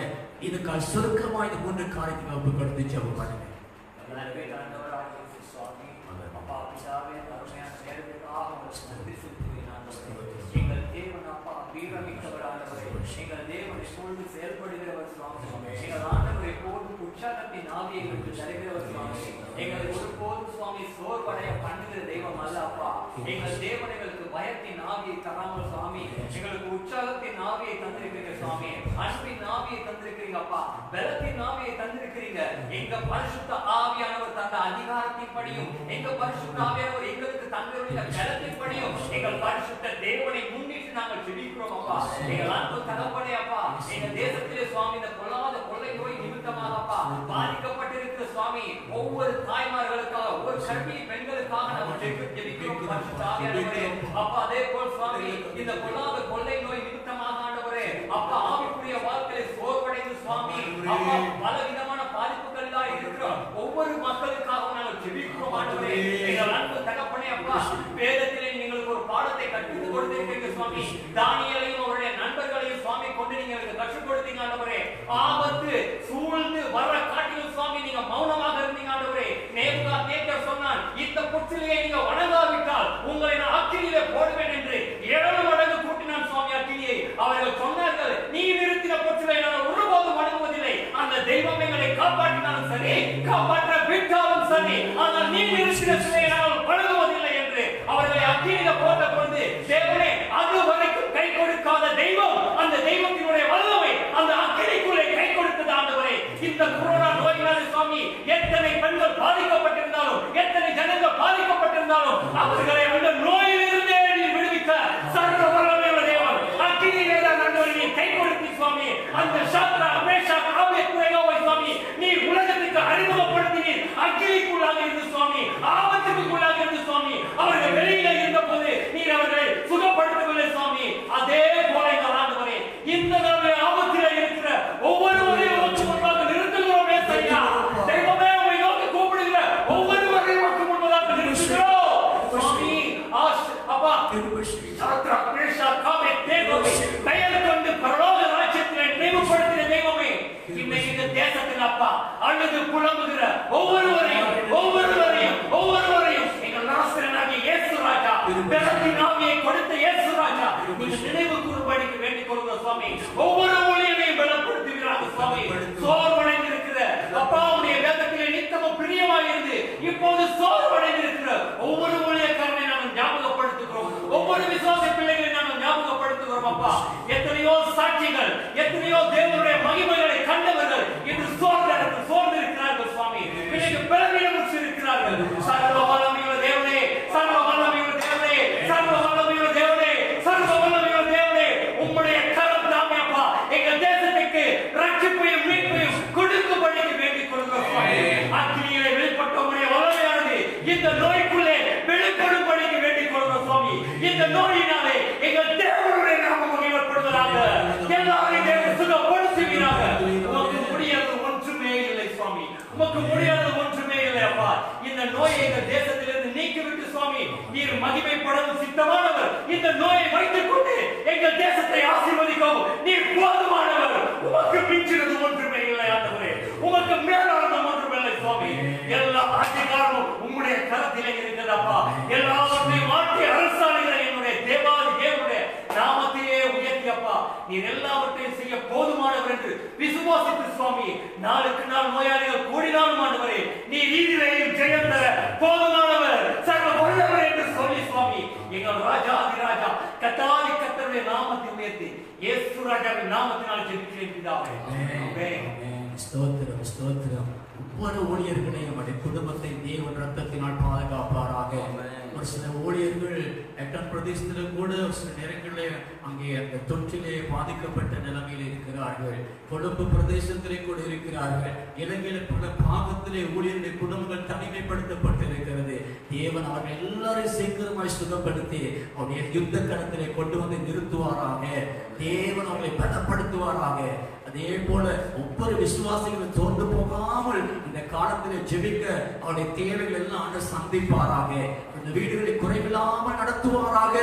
இதுக்காக சுருக்கமாக இந்த 3 காரியத்துக்கு ஒப்பு கொடுத்து ஜெபம் பண்ணுங்க. எங்கள் தேவன் எப்பொழுது செயல்படுகிறவர் சுவாமி. எங்கள் ஆண்டவர் எப்போதும் உற்சாகத்தின் ஆவியை எங்களுக்கு தருகிறவர் சுவாமி. எங்களை ஒருபோதும் சுவாமி சோர்வடைய பண்ணுகிற தெய்வம் அல்ல அப்பா. எங்கள் தேவன் எங்களுக்கு பயத்தின் ஆவியை தராமல் சுவாமி எங்களுக்கு உற்சாகத்தின் ஆவியை தந்திருக்கிறீங்க சுவாமி. அன்பின் ஆவியை தந்திருக்கிறீங்க அப்பா. பலத்தின் ஆவியை தந்திருக்கிறீங்க. எங்க பரிசுத்த ஆவியானவர் தந்த அதிகாரத்தின் படியும் எங்க பரிசுத்த ஆவியானவர் எங்களுக்கு தங்களுடைய பலத்தின் படியும் எங்கள் பரிசுத்த தேவனை முன்னிட்டு நாங்கள் ஜெபிக்கிறோம் அப்பா. எங்கள் அன்பு தகப்பனே அப்பா, எங்க தேசத்திலே சுவாமி இந்த பொல்லாத கொள்ளை நோய் நிமித்தமாக அப்பா பாதிக்கப்பட்டிருக்கிற சுவாமி ஒவ்வொரு தாய்மார்களுக்காக ஒவ்வொரு கர்ப்பிணி பெண்களுக்காக நாங்கள் ஜெபிக்கிறோம் பரிசுத்த ஆவியானவரே அப்பா. அதே போல் சுவாமி இந்த பொல்லாத கொள்ளை நோய் நிமித்தமாக ஆண்டவரே அப்பா ஆவிக்குரிய வாழ்க்கையை சோர்வடைந்து சுவாமி அப்பா பலவிதமான பாதிப்புகளாக இருக்கிற ஒவ்வொரு மக்களுக்காக நாங்கள் ஜெபிக்கிறோம் ஆண்டவரே. எங்கள் அன்பு தகப்பனே அப்பா, வேதத்திலே நீங்கள் ஒரு பாடத்தை கற்றுக் கொடுத்திருக்கீங்க சுவாமி. தானியேலையும் அவருடைய நண்பர்களையும் சுவாமி கொண்டு நீங்க கற்றுக் கொடுத்தீங்க ஆண்டவரே. ஆபத்து சூழ்ந்து வர காட்டிலும் சுவாமி நீங்க மௌனமாக இருந்தீங்க ஆண்டவரே. நேபுகாத்நேச்சர் சொன்னான், இந்த புற்றிலே நீங்க வணங்காவிட்டால் உங்களை நான் அக்கினியிலே போடுவேன் என்று 7 மடங்கு கூட்டினான் சுவாமி அக்கினியை. அவர்கள் சொன்னார்கள், நீ நிறுத்தின புற்றிலே நான் ஒருபோதும் வணங்குவதில்லை. அந்த தெய்வம் எங்களை காப்பாற்றினாலும் சரி காப்பாற்ற விட்டாலும் சரி, ஆனால் நீ நிறுத்தின சிலையை நாங்கள் வணங்குவதில்லை என்று அவர்களை அக்கினியில போட்ட பொழுது தேவனே அது வரைக்கும் கை கொடுக்காத தெய்வம் அந்த தெய்வத்தினுடைய வல்லமை அந்த அக்கினிக்குள்ளே கை கொடுத்தது ஆண்டவரே. இந்த கொரோனா நோயினாலே சுவாமி எத்தனை பெண்கள் பாதிக்கப்பட்டிருந்தாலும் எத்தனை ஜனங்கள் பாதிக்கப்பட்டிருந்தாலும் அவர்களை அந்த நோயிலிருந்தே விடுவிக்க சர்வ வல்லமையுள்ள தேவன் அக்கினியிலே தான் ஆண்டவரே நீ கை கொடுத்தி சுவாமி. அந்த சாத்ரா மேஷாக் ஆபேத்நேகோவை சுவாமி நீ உலகத்துக்கு அறிமுகப்படுத்தினீர். அக்கினிக்குள்ளாக இருந்து அப்பா அழுது புலம்புகிற ஒவ்வொருவரையும் எங்கள் நாசரனாகிய இயேசு ராஜா, பெலத்தின் ஆவியை கொடுத்த இயேசு ராஜா, நீங்க நினைவு கூறும்படிக்கு வேண்டிக் கொள்கிறோம் சுவாமி. ஒவ்வொரு ஊழியரையும் பலப்படுத்துகிறாங்க சுவாமி. சோர்வடைந்திருக்கிற அப்பா உடைய வேதத்திலே நித்தமும் பிரியமாய் இருந்து இப்போது சோர்வடைந்திருக்கிற ஒவ்வொரு ஊழியக்காரனை நாங்கள் ஞாபகப்படுத்துகிறோம். ஒவ்வொரு விசுவாச பிள்ளைகளை நாங்கள் ஞாபகப்படுத்துகிறோம் அப்பா. எத்தனையோ சாட்சிகள், எத்தனையோ தேவனுடைய மகிமைகளை கண்டவர்கள் இன்று சோர்ந்து இருக்கிறார்கள் சுவாமி. இன்னைக்கு பலவீனமுற்று இருக்கிறார்கள். சர்வ வல்லமையுள்ள தேவனே, சர்வ வல்லமையுள்ள தேவனே, சர்வ வல்லமையுள்ள தேவனே, சர்வ வல்லமையுள்ள தேவனே, உம்முடைய கரம் தாமே அப்பா எங்கள் தேசத்துக்கு ரட்சிப்பையும் மீட்பையும் கொடுக்கும்படிக்கு வேண்டிக் கொள்கிறோம் சுவாமி. அக்னியிலே வெளிப்பட்ட உம்முடைய வல்லமையானது இந்த நோய்க்குள்ளே வெளிப்படும்படிக்கு வேண்டிக் கொள்கிறோம் சுவாமி. இந்த நோயினாலே எங்கள் தேவனுடைய நாமம் மகிமைப்படுவதாக, எல்லாரையும் தேவன் சுகப்படுத்துவீராக. உமக்கு முடியாதது ஒன்றுமே இல்லை சுவாமி, உமக்கு முடியாதது ஒன்றுமே இல்லை அப்பா. இந்த நோயை எங்கள் தேசத்திலிருந்து நீக்கிவிட்டு சுவாமி நீர் மகிமைப்படவும் சித்தமானவர். இந்த நோயை வைத்துக் கொண்டு எங்கள் தேசத்தை ஆசீர்வதிக்கவும் நீர் போதுமானவர். உமக்கு மிஞ்சினது ஒன்றுமே இல்லை ஆண்டவரே, உமக்கு மேலானது ஒன்றுமே இல்லை சுவாமி. எல்லா அதிகாரமும் உம்முடைய கரத்திலே இருக்கிறதப்பா. எல்லாவற்றையும் மாற்றி அரசாளுகிற என்னுடைய தேவாதி தேவனுடைய நாமத்தையே உயர்த்தியப்பா நீர் எல்லாவற்றையும் செய்ய போதுமானவர் என்று விசுவாசித்து சுவாமி நாளுக்கு நாள் நோயாளிகள் கூடினாலும் ஆண்டவரே நீர் நீதியிலேயும் ஜெயம் தர போதுமானவர், சர்வ வல்லவர் என்று சொல்லி சுவாமி எங்கள் ராஜாதிராஜா கத்தாதி கர்த்தருடைய நாமத்தை உயர்த்தி இயேசு ராஜாவின் நாமத்தினால் ஜெபிக்கிறேன் பிதாவே. ஆமென். ஸ்தோத்திரம் ஸ்தோத்திரம். ஒவ்வொரு ஊழியர்களையும் அவருடைய குடும்பத்தை தேவன் ரத்தத்தினால் பாதுகாப்பாராக. ஒரு சில ஊழியர்கள் எட்டன் பிரதேசத்தில் கூட ஒரு சில நேரங்களில் அங்கே அந்த தொற்றிலே பாதிக்கப்பட்ட நிலைமையில் இருக்கிறார்கள். கொழும்பு பிரதேசத்திலே கூட இருக்கிறார்கள். இலங்கையில பல பாகத்திலே ஊழியர்களுடைய குடும்பங்கள் தனிமைப்படுத்தப்பட்டிருக்கிறது. தேவன் அவர்கள் எல்லாரையும் சீக்கிரமாய் சுகப்படுத்தி அவருடைய யுத்த களத்திலே கொண்டு வந்து நிறுத்துவாராக. தேவன் அவர்களை பலப்படுத்துவாராக. அதே போல ஒவ்வொரு விசுவாசிகளும் தோன்று போகாமல் இந்த காலத்திலே ஜெபிக்க அவருடைய தேவைகள் எல்லாம் ஆண்டு சந்திப்பாராக. இந்த வீடுகளை குறைவில்லாமல் நடத்துவாராக.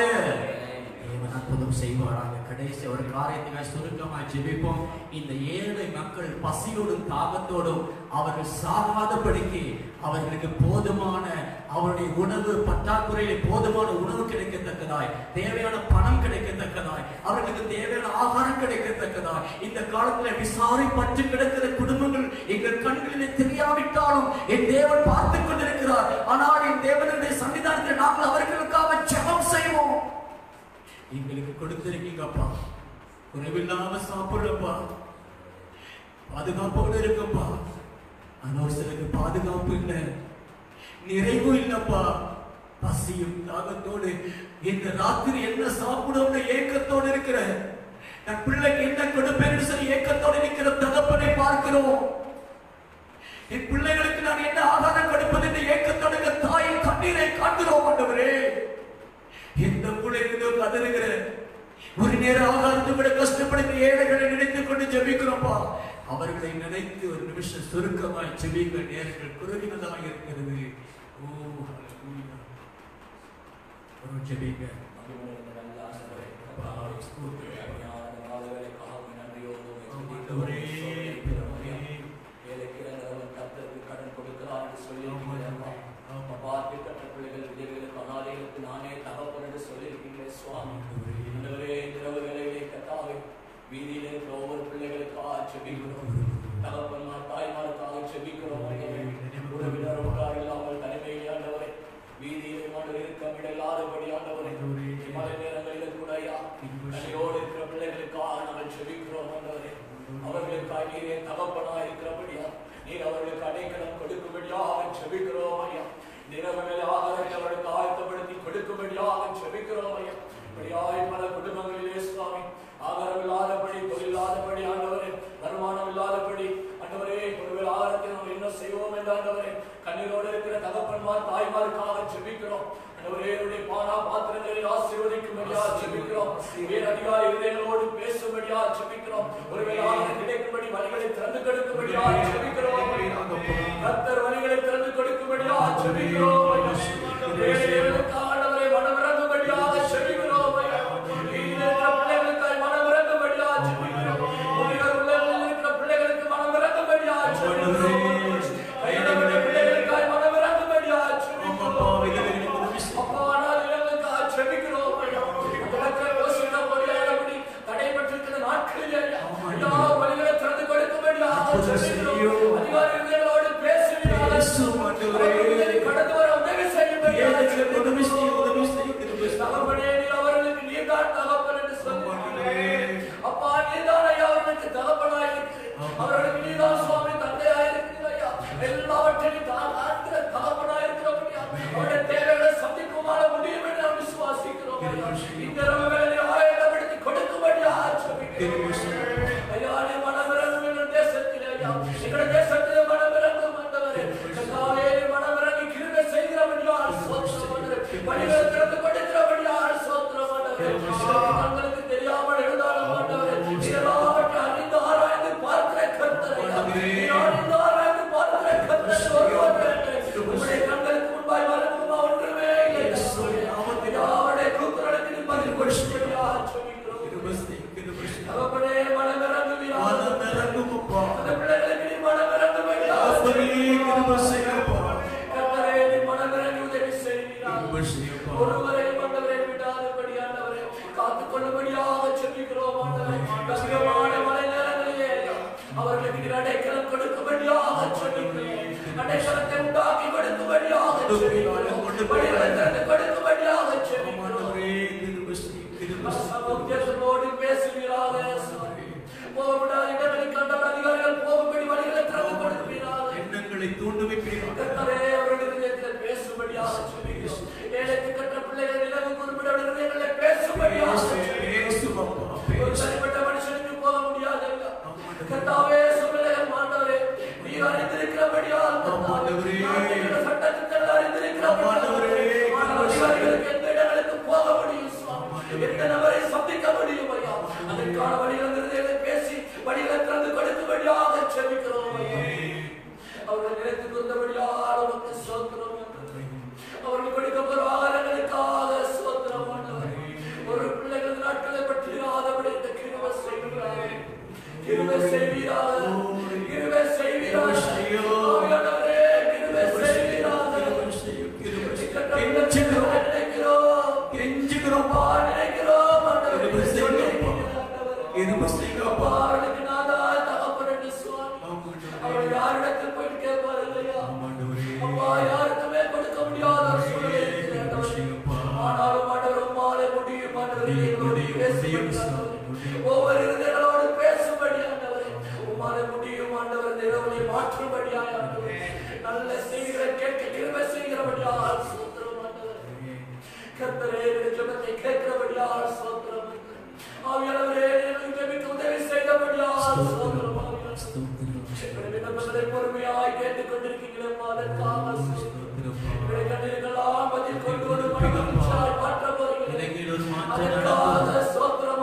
தேவன் அற்புதம் செய்வாராக. கடைசி ஒரு காரியத்தை சுருக்கமாக ஜெபிப்போம். இந்த ஏழை மக்கள் பசியோடும் தாகத்தோடும் அவர்கள் சாகாதபடிக்கு அவர்களுக்கு போதுமான அவருடைய உணவு பற்றாக்குறையிலே போதுமான உணவு கிடைக்கத்தக்கதாய், தேவையான பணம் கிடைக்கத்தக்கதாய், அவர்களுக்கு தேவையான ஆகாரம் கிடைக்கத்தக்கதாய் இந்த காலத்தில் விசாரிப்பட்டு கிடக்கிற குடும்பங்கள் எங்கள் கண்களிலே தெரியாவிட்டாலும் என் தேவன் பார்த்துக் கொண்டிருக்கிறார். ஆனால் என் தேவனுடைய சன்னிதானத்தில் நாங்கள் அவர்களுக்காக ஜெபம் செய்வோம். எங்களுக்கு கொடுத்திருக்கீங்கப்பா, குறைவில்லாம சாப்பிடுறப்பா, பாதுகாப்போடு இருக்கப்பா. ஆனால் ஒரு சிலருக்கு பாதுகாப்பு இல்லை, நிறைவு இல்லப்பா. பசியும் தாகத்தோடு இந்த ராத்திரி என்ன சாப்பிடும் ஏக்கத்தோடு இருக்கிற என் பிள்ளைக்கு என்ன கொடுப்பேன்னு சொல்லி ஏக்கத்தோடு இருக்கிற தகப்பனை பார்க்கிறோம். என் பிள்ளைகளுக்கு நான் என்ன ஆகாரம் கொடுப்பது என்று ஏக்கத்தோடு தாயின் கண்ணீரை காண்கிறோம். ஆண்டவரே, எந்த பிள்ளைகளோ கதறுகிற ஒரு நேரம் ஆகாரத்தை விட கஷ்டப்படுகிற ஏழைகளை நினைத்துக் கொண்டு ஜெபிக்கிறோம்ப்பா. அவர்களை நினைத்து ஒரு நிமிஷம் சுருக்கமாய் ஜெபிக்கிற நேரங்கள் குறுகினதாக இருக்கிறது. ஓ ஹல்லேலூயா. ஒரு ஜெபிங்க. நானே தகப்பன் என்று சொல்லியிருக்கீங்களே சுவாமி. வீதியிலே இருக்கிற ஒவ்வொரு பிள்ளைகளுக்காக ஜெபிக்கிறோம். தகப்பன்மார் தாய்மாருக்காக ஜெபிக்கிறோம். உறவினருக்காக இல்லாமல் தனிமையில் ஆண்டவரை வீதியிலே மாடு இருக்க விடலாதபடி ஆண்டவரை மழை நேரங்களில் கூட தனியோடு இருக்கிற பிள்ளைகளுக்காக நாங்கள் ஜெபிக்கிறோம். ஆண்டவரே, அவர்களுக்காக நீரே தகப்பனா இருக்கிறபடியா நீர் அவர்களுக்கு அடைக்கலம் கொடுக்கும்படியாக ஜெபிக்கிறோம். ஐயா, நிறவங்களை ஆகாரத்தை அவர்களுக்கு ஆயத்தப்படுத்தி கொடுக்கும்படியாக ஜெபிக்கிறோம். ஐயா, இப்படியாய் பல குடும்பங்களிலே சுவாமி ஆகாரம் இல்லாதபடி, தொழில் இல்லாதபடி, ஆண்டவரே வருமானம் இல்லாதபடி, ஆண்டவரே ஒருவேளை ஆகாரத்தை நாம் என்ன செய்வோம் என்று ஆண்டவரே கண்ணீரோடு இருக்கிற தகப்பன்மார் தாய்மாருக்காக ஜெபிக்கிறோம். ஆண்டவரே, பானா பாத்திரங்களை ஆசீர்வதிக்கும்படியா ஜெபிக்கிறோம். வேறு அதிகாரி இதயங்களோடு பேசும்படியா ஜெபிக்கிறோம். ஒருவேளை ஆகாரம் கிடைக்கும்படி வழிகளை திறந்து கொடுக்கும்படியா ஜெபிக்கிறோம். கர்த்தர் வழிகளை திறந்து கொடுக்கும்படியா ஜெபிக்கிறோம். ஆண்டவரே மனமிறங்கும்படியாக ஜெபிக்கிறோம். பிள்ளைகளுக்கு மனமிறங்கும்படியா ஜெபிக்கிறோம். வழங்கி காக்கிற தகப்பனாய் இருக்கிறபடியா அவருடைய தேவைகளை சந்திக்குமாறு முடியும் என்று நாம் விசுவாசிக்கிறோம் ஐயா. இந்த வேளையிலே ஆயத்தப்படுத்தி கொடுக்கும்படியா ஜெபிக்கிறோம் ஐயா. நீ மனமிறங்கும் எங்கள் தேசத்திலே ஐயா, எங்கள் தேசத்திலே மனமிறங்கும் ஆண்டவரே. கர்த்தாவே, மனமிறங்கி கிருபை செய்கிறபடியா ஸ்தோத்திரம் ஆண்டவரே. வழிகளை திறந்து கொடுக்கிறபடியா ஸ்தோத்திரம் ஆண்டவரே. தங்களுக்கு தெரியாமல் இருந்தாலும் ஆண்டவரே, எல்லாவற்றையும் அறிந்து ஆராய்ந்து பார்க்கிற கர்த்தர் ஐயா. அறிந்து ஆராய்ந்து பார்க்கிற கர்த்தர் ஒருவரே. உம்முடைய கண்களுக்கு முன்பாய் மறைமுகமா ஒன்றுமே இல்லை. அவருடைய கூக்குரலுக்கு நீ பதில் கொடுக்கிறபடியா ஜெபிக்கிறோம். தகப்பனே, மனமிறங்குவீராக. அந்த பிள்ளைகளுக்கு நீ மனமிறங்குவீராக. கர்த்தரே, நீ மனமிறங்கி உதவி செய்வீராக. ஒருவரை ஆண்டவரே விடாதபடி ஆண்டவரே காத்துக் கொள்ளும்படியாக ஜெபிக்கிறோம் ஆண்டவரே. கஷ்டமான மழை நேரங்களிலே அவர்களுக்கு நீர் அடைக்கலம் கொடுக்கும்படியாக ஜெபிக்கிறோம். அடைக்கலத்தை உண்டாக்கி கொடுக்கும்படியாக ஜெபிக்கிறோம். வழிகளை திறந்து கொடுக்கும்படியாக ஜெபிக்கிறோம். சமூகத்தோடு பேசுவீராக சுவாமி. போகவிடாத இடங்களில் கண்டவர் அதிகாரிகள் போகும்படி வழிகளை திறந்து கொடுப்பீராக. எண்ணங்களை தூண்டுவிப்பீராக. கர்த்தரே, அவர்களுடைய இதயத்தில் பேசும்படியாக ஜெபிக்கிறோம். ஏழைக்கு கற்ற பிள்ளைகள் நிலவு குறிப்பிட எங்களை பேசும்படியாக ஜெபிக்கிறோம். ஒரு தனிப்பட்ட மனுஷனுக்கு போக முடியாது ஐயா. கர்த்தாவே, சூழ்நிலைகள் ஆண்டவரே நீர் அறிந்திருக்கிறபடியால் சட்டத்திட்டங்கள் அறிந்திருக்கிறபடியால் அதிகாரிகளுக்கு எந்த இடங்களுக்கு போக முடியும் சுவாமி, எந்த நபரை சந்திக்க முடியும் ஐயா. அதற்கான வழிகளை பேசி வழிகளை திறந்து கொடுக்கும்படியாக ஜெபிக்கிறோம் ஐயா. அவர்கள் நிலைத்துக் கொண்டபடியாக உமக்கு ஸ்தோத்திரம் ஆண்டவரே. அவர்கள் கொடுக்கப்படும் ஆகாரங்களுக்காக ஸ்தோத்திரம் ஆண்டவரே. ஒரு பிள்ளைகள் நாட்களை பற்றியாதபடி இந்த கிருபை செய்வீராக. கிருபை செய்வீராக. கிருபை செய்வீராக. ஆவியானவரே, கிருபை செய்வீராக. கெஞ்சுகிறோம் ஆண்டவரே. அவர்களுக்கு நாதா தகப்பன் என்று சுவாமி. அவர்கள் யாரிடத்தில் போயிட்டு கேட்பார் இல்லையா? அப்பா, யாருக்குமே கொடுக்க முடியாத ஒரு சூழ்நிலை இருக்கிறது. ஆனாலும் ஆண்டவர் உம்மாலே முடியும் ஆண்டவரே. எங்களோடு பேசும்படியாக ஒவ்வொரு இருதயங்களோடு பேசும்படி ஆண்டவரே. உம்மாலே முடியும் ஆண்டவர். இந்த இரவை மாற்றும்படியாக ஆண்டவரே. நல்ல செய்திகளை கேட்க கிருபை செய்கிறபடியாக ஸ்தோத்திரம் ஆண்டவரே. கர்த்தரே, இந்த ஜெபத்தை கேட்கிறபடியாக ஸ்தோத்திரம். ஆவியானவரே, எனக்கு ஜெபிக்க உதவி செய்தபடியாக ஸ்தோத்திரம். விண்ணப்பங்களை பொறுமையாய் கேட்டுக் கொண்டிருக்கீங்களா? அதற்காக கண்ணீர்களால் பதில் கொண்டு ஒரு மகிழ்ச்சியாய் மாற்ற போகிறீர்கள். அதற்காக ஸ்தோத்திரம்.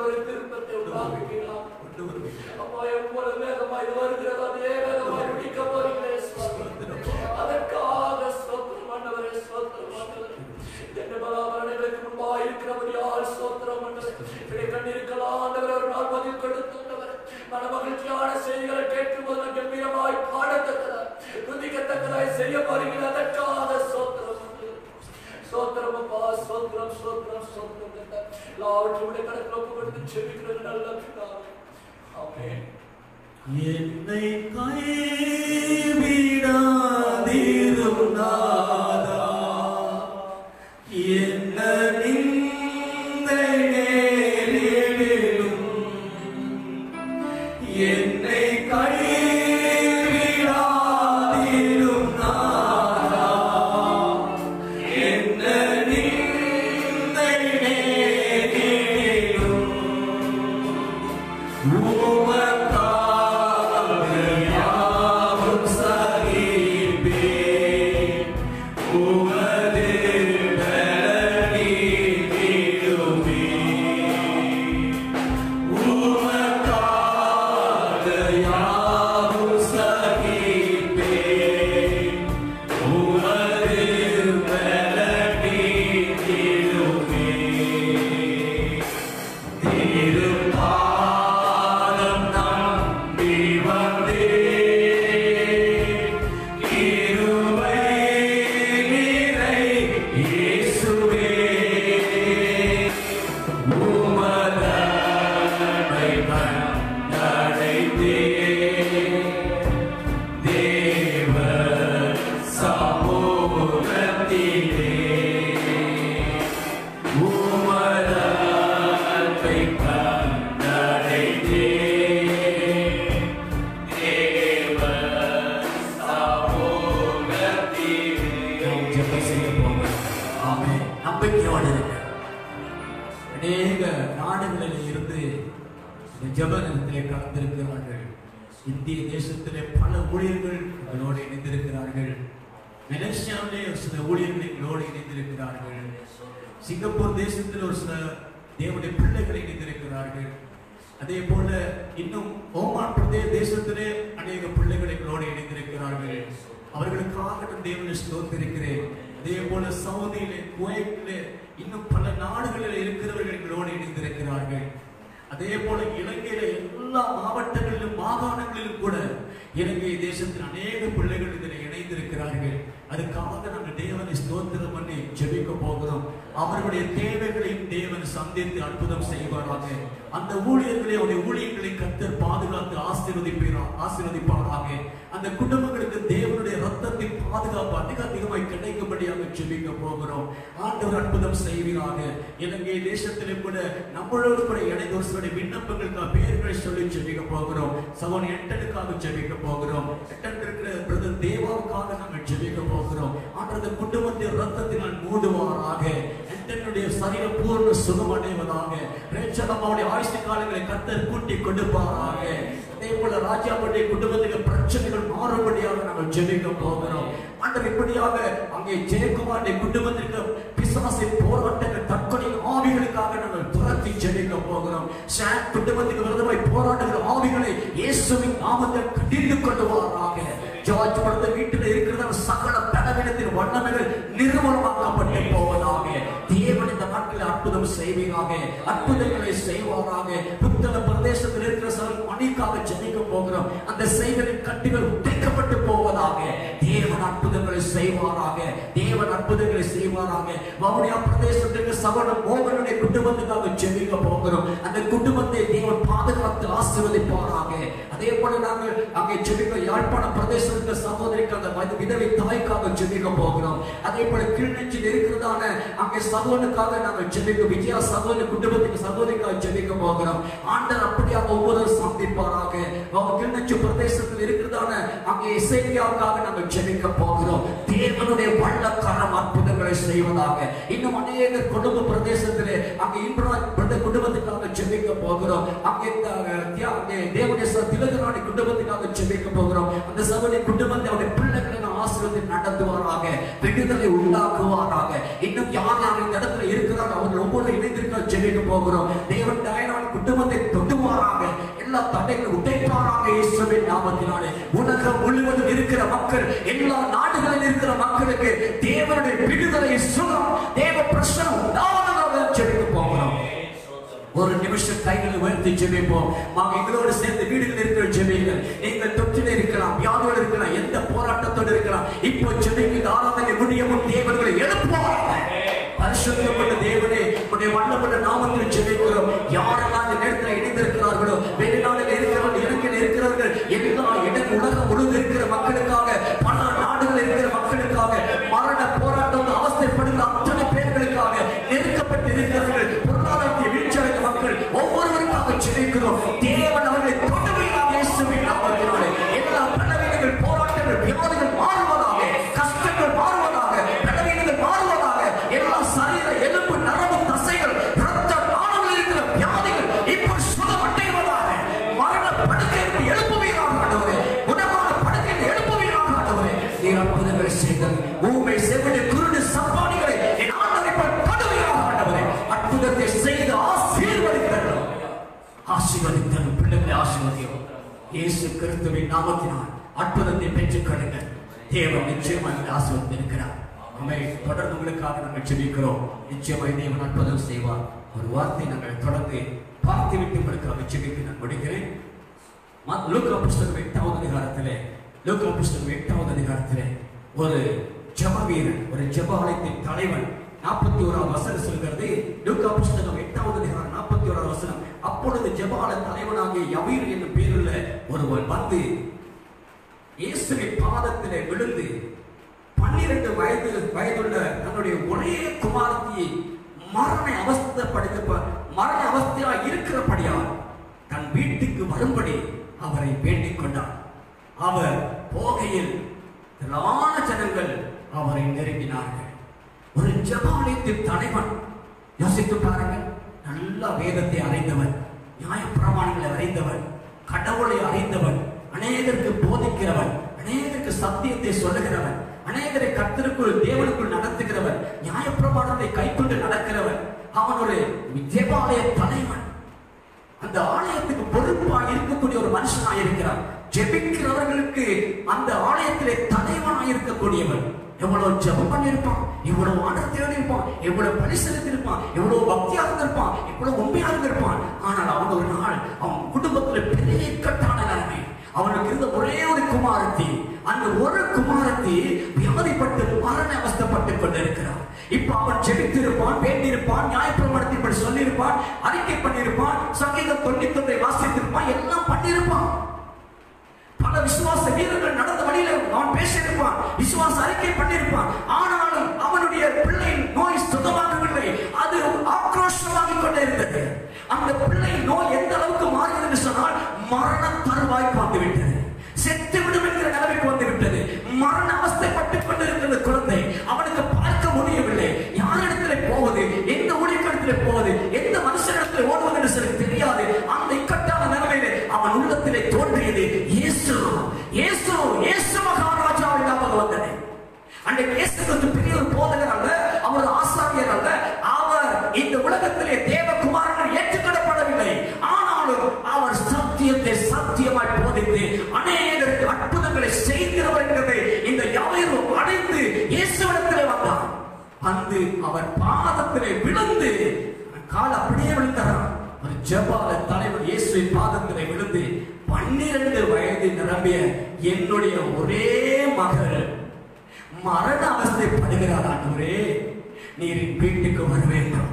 ஒரு திருப்பத்தை உண்டாக்குவீர்களா? அப்பா, எவ்வளவு வேகமாய் வருகிறது அதே வேகமாய் முடிக்க போறீங்களே சுவாமி. அதற்காக ஸ்தோத்திரம் ஆண்டவரே. ஸ்தோத்திரம் ஆண்டவரே. எந்த பலாபரணைகளுக்கு முன்பாக இருக்கிறபடியால் ஸ்தோத்திரம் ஆண்டவரே. கண்ணீர்களால் ஆண்டவர் ஒரு நாள் பதில் கொடுத்தவர். மன மகிழ்ச்சியான செய்திகளை கேட்கும் போது கம்பீரமாய் பாடத்தக்கதாய் துதிக்கத்தக்கதாய் செய்ய போறீர்கள். அதற்காக ஸ்தோத்திரம். ஸ்தோத்திரம் அப்பா. ஸ்தோத்திரம், ஸ்தோத்திரம், ஸ்தோத்திரம். எல்லாவற்றையும் கணக்கில் ஒப்பு கொடுத்து செபிக்கிறது நல்ல பிதாவே. ஆமென். என்னை கைவிடாதீரும் நாதா, என்ன நிந்தை நேரிடும் என்னை கைவிடாதீரும் நாதா, என்ன நிந்தை நேரிடும் Yeah. நம்பிக்கையோடு இருங்க. அநேக நாடுகளில் இருந்து இந்த ஜெப நேரத்திலே கலந்திருக்கிறார்கள். இந்திய தேசத்திலே பல ஊழியர்கள் எங்களோடு இணைந்திருக்கிறார்கள். மலேசியாவிலே ஒரு சில ஊழியர்கள் எங்களோடு இணைந்திருக்கிறார்கள். சிங்கப்பூர் தேசத்தில் ஒரு சில தேவனுடைய பிள்ளைகள் இணைந்திருக்கிறார்கள். அதே போல இன்னும் ஓமான் பிரதேச தேசத்திலே அநேக பிள்ளைகள் எங்களோடு இணைந்திருக்கிறார்கள். அவர்களுக்காக நான் தேவனை ஸ்தோத்திரிக்கிறேன். அதே போல சவுதியிலே, குவைத்திலே, இன்னும் பல நாடுகளில் இருக்கிறவர்கள் எங்களோடு இணைந்திருக்கிறார்கள். அதே போல இலங்கையில எல்லா மாவட்டங்களிலும் மாகாணங்களிலும் கூட இலங்கை தேசத்தில் அநேக பிள்ளைகள் இதில் இணைந்திருக்கிறார்கள். அதுக்காக நாங்கள் தேவனை ஸ்தோத்திரம் பண்ணி ஜெபிக்க போகிறோம். அவர்களுடைய தேவைகளையும் தேவன் சந்தித்து அற்புதம் செய்வாராக. அந்த ஊழியர்களை, அவருடைய ஊழியர்களை கர்த்தர் பாதுகாத்து ஆசீர்வதிப்பாராக. அந்த குடும்பங்களுக்கு தேவனுடைய ரத்தத்தின் பாதுகாப்பு அதிகமாய் கிடைக்கும்படியாக ஜெபிக்க போகிறோம். ஆண்டவர் அற்புதம் செய்வீராக. இலங்கை தேசத்திலே கூட நம்மளோடு கூட இணைந்து ஒரு சில விண்ணப்பங்களுக்கு பெயர்களை சொல்லி ஜெபிக்க போகிறோம். சகோன் எட்டனுக்காக ஜெபிக்க போகிறோம். எட்டன் இருக்கிற பிரதர் தேவாவுக்காக நாங்கள் ஜெபிக்க போகிறோம். ஆண்டவர் குடும்பத்தின் ரத்தத்தினால் மூடுவாராக. எட்டனுடைய சரீரம் பூர்ண சுகம் அடைவதாக. ரேச்சலம்மாவுடைய ஆயுசு காலங்களை கர்த்தர் கூட்டி கொடுப்பாராக. அதே போல ராஜாவுடைய குடும்பத்துக்கு பிரச்சனைகள் மாறுபடியாக நாங்கள் ஜெபிக்க போகிறோம். ஆண்டவர் இப்படியாக அங்கே ஜெயக்குமாருடைய குடும்பத்திற்கு பிசாசின் போராட்டங்கள், தற்கொலை ஆவிகளுக்காக நாங்கள் துரத்தி ஜெபிக்க போகிறோம். ஷான் குடும்பத்துக்கு விரோதமாய் போராடுகிற ஆவிகளை இயேசுவின் நாமத்தில் கடிந்து கொள்வாராக. ஜார்ஜ் படுத்த வீட்டில் இருக்கிற சகல பலவீனத்தின் வல்லமைகள் நிர்மூலமாக்கப்பட்டு போவதாக. தேவன் இந்த நாட்டில் அற்புதம் செய்வீராக, அற்புதங்களை செய்வாராக. புத்தள பிரதேசத்தில் இருக்கிற சில மணிக்காக ஜெபிக்க போகிறோம். அந்த செய்களின் கட்டுகள் உடைக்கப்பட்டு போவதாக. தேவன் அற்புதங்களை செய்வாராக. தேவன் அற்புதங்களை செய்வாராக. வவுனியா பிரதேசத்திற்கு சகோதரர் மோகனுடைய குடும்பத்துக்காக ஜெபிக்க போகிறோம். அந்த குடும்பத்தை தேவன் பாதுகாத்து ஆசீர்வதிப்பாராக. அதே போல நாங்கள் அங்கே ஜெபிக்க யாழ்ப்பாண பிரதேசத்திற்கு சகோதரிக்கு அந்த விதவை தாய்க்காக ஜெபிக்க போகிறோம். அதே போல கிளிநொச்சியில் இருக்கிறதான அங்கே சகோதரனுக்காக நாங்கள் ஜெபிக்க, விஜயா சகோதரி குடும்பத்துக்கு சகோதரிக்காக ஜெபிக்க போகிறோம். ஆண்டவர் அப்படியாக ஒவ்வொரு சந்திப்பாராக. கிளிநொச்சி பிரதேசத்தில் இருக்கிறதான அங்கே இசைவியாவுக்காக நாங்கள் ஜெபிக்க போகிறோம். தேவனுடைய வல்லக்கரம் அற்புதங்களை செய்வதாக. இன்னும் அநேக குடும்ப பிரதேசத்திலே அங்கே இம்ரான் குடும்பத்துக்காக ஜெபிக்க போகிறோம். அங்கே தேவனுடைய திலகராணி குடும்பத்துக்காக ஜெபிக்க போகிறோம். அந்த சகோதரி குடும்பத்தை அவருடைய பிள்ளைகளை ஆசீர்வதித்து நடத்துவாராக, விடுதலை உண்டாக்குவாராக. இன்னும் யார் யார் இந்த இடத்துல இருக்கிறார்கள் அவர்கள் ஒவ்வொரு இணைந்திருக்க ஜெபிக்க போகிறோம். தேவன் டயனான குடும்பத்தை தொட்டுவாராக, எல்லா தடைகளும் உடைப்பாராக இயேசுவின் நாமத்தினாலே. உலகம் முழுவதும் இருக்கிற மக்கள், எல்லா நாடுகளில் இருக்கிற மக்களுக்கு தேவனுடைய விடுதலை சுகம், தேவ பிரசனம் உண்டாவதாக ஜெபிக்க போகிறோம். ஒரு நிமிஷம் கைகளை உயர்த்தி ஜெபிப்போம். எங்களோடு சேர்ந்து வீடுகளில் இருக்கிற ஜெபிங்கள். நீங்கள் தொற்றிலே இருக்கலாம், வியாதியோடு இருக்கலாம், எந்த போராட்டத்தோடு இருக்கலாம். இப்போ ஜெபிக்க ஆராதனை முடியவும் தேவர்களை எழுப்புவாராக. பரிசுத்தப்பட்ட தேவனே, உடைய வல்லமுள்ள நாமத்தில் ஜெபிக்கிறோம். யாரெல்லாம் இந்த நேரத்தில் இணைந்திருக்கிறார்களோ, வெளிநாடுகள் இருக்கிறவர்கள், இலங்கையில் இருக்கிறவர்கள், எல்லா இடம் உலகம் முழுவதும் இருக்கிற மக்களுக்காக, பல நாடுகளில் இருக்கிற மக்களுக்காக, மரண போராட்டம் அவஸ்தைப்படுகிற அத்தனை பேர்களுக்காக, நெருக்கப்பட்டு இருக்கிறவர்கள், பொருளாதாரத்தை வீழ்ச்சியடைந்த மக்கள் ஒவ்வொருவருக்காக ஜெபிக்கிறோம். தேவன் அவர்களை தொடுமையாக இயேசுவின் நாமத்தினாலே எல்லா பலவீனங்கள், போராட்டங்கள், வியாதிகள் மாறுவதாக, கஷ்டங்கள் மாறுவதாக, பலவீனங்கள் மாறுவதாக, எல்லா சரீர எலும்பு நரம்பு தசைகள் இரத்த நாளங்களில் இருக்கிற வியாதிகள் இப்போ சுகமடைவதாக. மரண படுக்கைக்கு எழுப்புவீராக ஆண்டவரே, குணமான படுக்கைக்கு எழுப்புவீராக ஆண்டவரே. நீர் அற்புதங்களை செய்தல் ஊமை செவிடு குருடு சப்பானிகளை என் ஆண்டவரை தொடுவீராக ஆண்டவரே. அற்புதத்தை செய்து ஆசீர்வதித்தரும் ஆசீர்வதித்தரும் பிள்ளைகளை ஆசீர்வதியும் இயேசு கிறிஸ்துவின் நாமத்தினால் அற்புதத்தை பெற்றுக் கொள்ளுங்கள். தேவன் நிச்சயமாக ஆசீர்வதித்திருக்கிறார். தொடர்ந்து உங்களுக்காக நாங்கள் ஜெபிக்கிறோம். நிச்சயமாய் தேவன் அற்புதம் செய்வார். ஒரு வார்த்தை நாங்கள் தொடர்ந்து பார்த்துவிட்டு உங்களுக்காக ஜெபிக்க நான் முடிக்கிறேன். லூக்கா புஸ்தகம் 8வது அதிகாரத்திலே, லூக்கா புஸ்தகம் 8வது அதிகாரத்திலே ஒரு ஜெப வீரன், ஒரு ஜெபாலயத்தின் தலைவன் 41வது வசனம் சொல்கிறது. லூக்கா புஸ்தகம் 8வது அதிகாரம் 41வது வசனம். அப்பொழுது ஜெபாலய தலைவனாகிய யவீர் என்னும் பேருள்ள ஒருவன் வந்து இயேசுவின் பாதத்திலே விழுந்து 12 வயதுள்ள தன்னுடைய ஒரே குமாரத்தியை மரண அவஸ்தையா இருக்கிறபடியால் தன் வீட்டுக்கு வரும்படி அவரை வேண்டிக் கொண்டார். அவர் போகையில் திரளான ஜனங்கள் அவரை நெருங்கினார்கள். ஒரு ஜெபாலயத்தின் தலைவன். யோசித்து பாருங்க, நல்ல வேதத்தை அறிந்தவன், நியாய பிரமாணங்களை அறிந்தவன், கடவுளை அறிந்தவன், அநேகருக்கு போதிக்கிறவன், அநேகருக்கு சத்தியத்தை சொல்லுகிறவன், அநேகரை கர்த்தருக்குள் தேவனுக்குள் நடத்துகிறவன், நியாய பிரமாணத்தை கைக்கொண்டு நடக்கிறவன். அவன் ஒரு ஜெபாலய தலைவன். அந்த ஆலயத்துக்கு பொறுப்பாக இருக்கக்கூடிய ஒரு மனுஷனாக இருக்கிறான். ஜெபிக்கிறவர்களுக்கு அந்த ஆலயத்திலே தலைவனாக இருக்கக்கூடியவன். எவ்வளவு ஜெபம் பண்ணிருப்பான், எவ்வளவு ஆண்டவரை தேடி இருப்பான், எவ்வளவு பலி செலுத்திருப்பான், எவ்வளவு பக்தியாக இருந்திருப்பான், எவ்வளவு உண்மையாக இருந்திருப்பான். ஆனால் அவன் ஒரு நாள் அவன் குடும்பத்தில் பெரிய இக்கட்டான நிலைமை. அவனுக்கு இருந்த ஒரே ஒரு குமாரத்தி, அந்த ஒரு குமாரத்தி வியாதிப்பட்டு மரண அவஸ்தைப்பட்டுக் கொண்டிருக்கிறார். இப்ப அவன் ஜெபித்திருப்பான், வேண்டியிருப்பான், நியாயப்பிரமாணத்தின்படி சொல்லியிருப்பான், அறிக்கை பண்ணியிருப்பான், சங்கீதம் 91 வாசித்திருப்பான், எல்லாம் பண்ணியிருப்பான். பல விசுவாச வீரர்கள் நடந்த வழியில அவன் பேசியிருப்பான், விசுவாச அறிக்கை பண்ணியிருப்பான். ஆனாலும் அவனுடைய பிள்ளை நோய் சுத்தமாகவில்லை. அது ஆக்ரோஷமாக கொண்டே இருந்தது. அந்த பிள்ளை நோய் எந்த அளவுக்கு மாறியது என்று சொன்னால் மரண தருவாய்க்கு வந்துவிட்டது. செத்து விடும் என்கிற நிலைமைக்கு வந்துவிட்டது. மரண அவஸ்தைப்பட்டுக் கொண்டிருக்கிறது குழந்தை. அவனுக்கு பார்க்க முடியவில்லை. யாரிடத்திலே போவது, எந்த ஊழியத்திலே போவது, எந்த மனுஷனிடத்திலே ஓடுவது என்று சொல்லி தெரியாது. அந்த இக்கட்டான நிலைமையிலே அவன் உள்ளத்திலே தோன்றியது இயேசு. இயேசு இயேசு மகாராஜாவின் ஞாபகம் வந்தது. அன்றைக்கு இயேசு கொஞ்சம் பெரிய ஒரு போதகர் அல்ல, அவர் ஆசாரியர் அல்ல, அவர் இந்த உலகத்திலே தேவகுமாரன் ஏற்றுக்கொள்ளப்படவில்லை. ஆனாலும் அவர் சத்தியத்தை சத்தியமாய் போதித்து அநேகருக்கு அற்புதங்களை செய்கிறவர் என்கிறதை இந்த யாவையோ அடைந்து இயேசுவிடத்திலே வந்தார். வந்து அவர் பாதத்திலே விழுந்து, கால் அப்படியே விழுந்தார். ஒரு ஜெபால தலைவர் இயேசுவின் பாதத்திலே விழுந்து, 12 வயது நிரம்பிய என்னுடைய ஒரே மகள் மரண அவஸ்தைப்படுகிறார். ஆண்டவரே, நீர் என் வீட்டுக்கு வர வேண்டும்.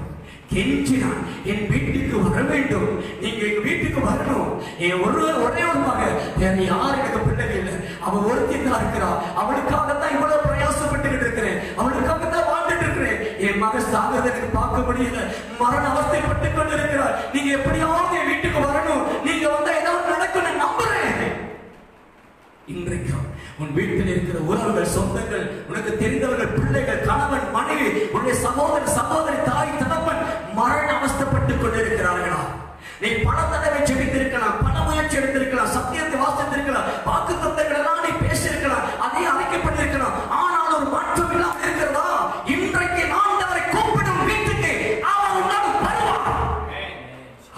கெஞ்சினான், என் வீட்டுக்கு வர வேண்டும், நீங்க எங்க வீட்டுக்கு வரணும். என் ஒரே ஒரு மகன், வேற யார் எனக்கு பிள்ளைகள் இல்லை, அவன் ஒருத்தி தான் இருக்கிறா. அவளுக்காகத்தான் இவ்வளவு பிரயாசப்பட்டு இருக்கிறேன், அவளுக்காகத்தான் வாழ்ந்துட்டு இருக்கிறேன். என் மகன் சாகிறத எனக்கு பார்க்க முடியல, மரண அவஸ்தைப்பட்டு கொண்டு இருக்கிறார். நீங்க எப்படியாவது என் வீட்டுக்கு வரணும், நீங்க வந்தா ஏதாவது நடக்கும் நான் நம்புறேன். இன்றைக்கும் உன் வீட்டில் இருக்கிற உறவுகள், சொந்தங்கள், உனக்கு தெரிந்தவர்கள், பிள்ளைகள், கணவன், மனைவி, உன்னுடைய சகோதரன், சகோதரி, தாய், தகப்பன் மரண அவஸ்தைப்பட்டுக் கொண்டிருக்கிறார்களா? நீ பல தடவை ஜெபித்திருக்கலாம், பல முயற்சி எடுத்திருக்கலாம், சத்தியத்தை வாசித்திருக்கலாம், வாக்குத்தத்தங்கள் எல்லாம் நீ பேசியிருக்கலாம், அதே அழைக்கப்பட்டிருக்கலாம். ஆனால் ஒரு மாற்றம் இல்லாமல் இருக்கிறதா? இன்றைக்கு ஆண்டவரை கூப்பிடும் வீட்டுக்கு அவர் உன்னோடு வருவார்.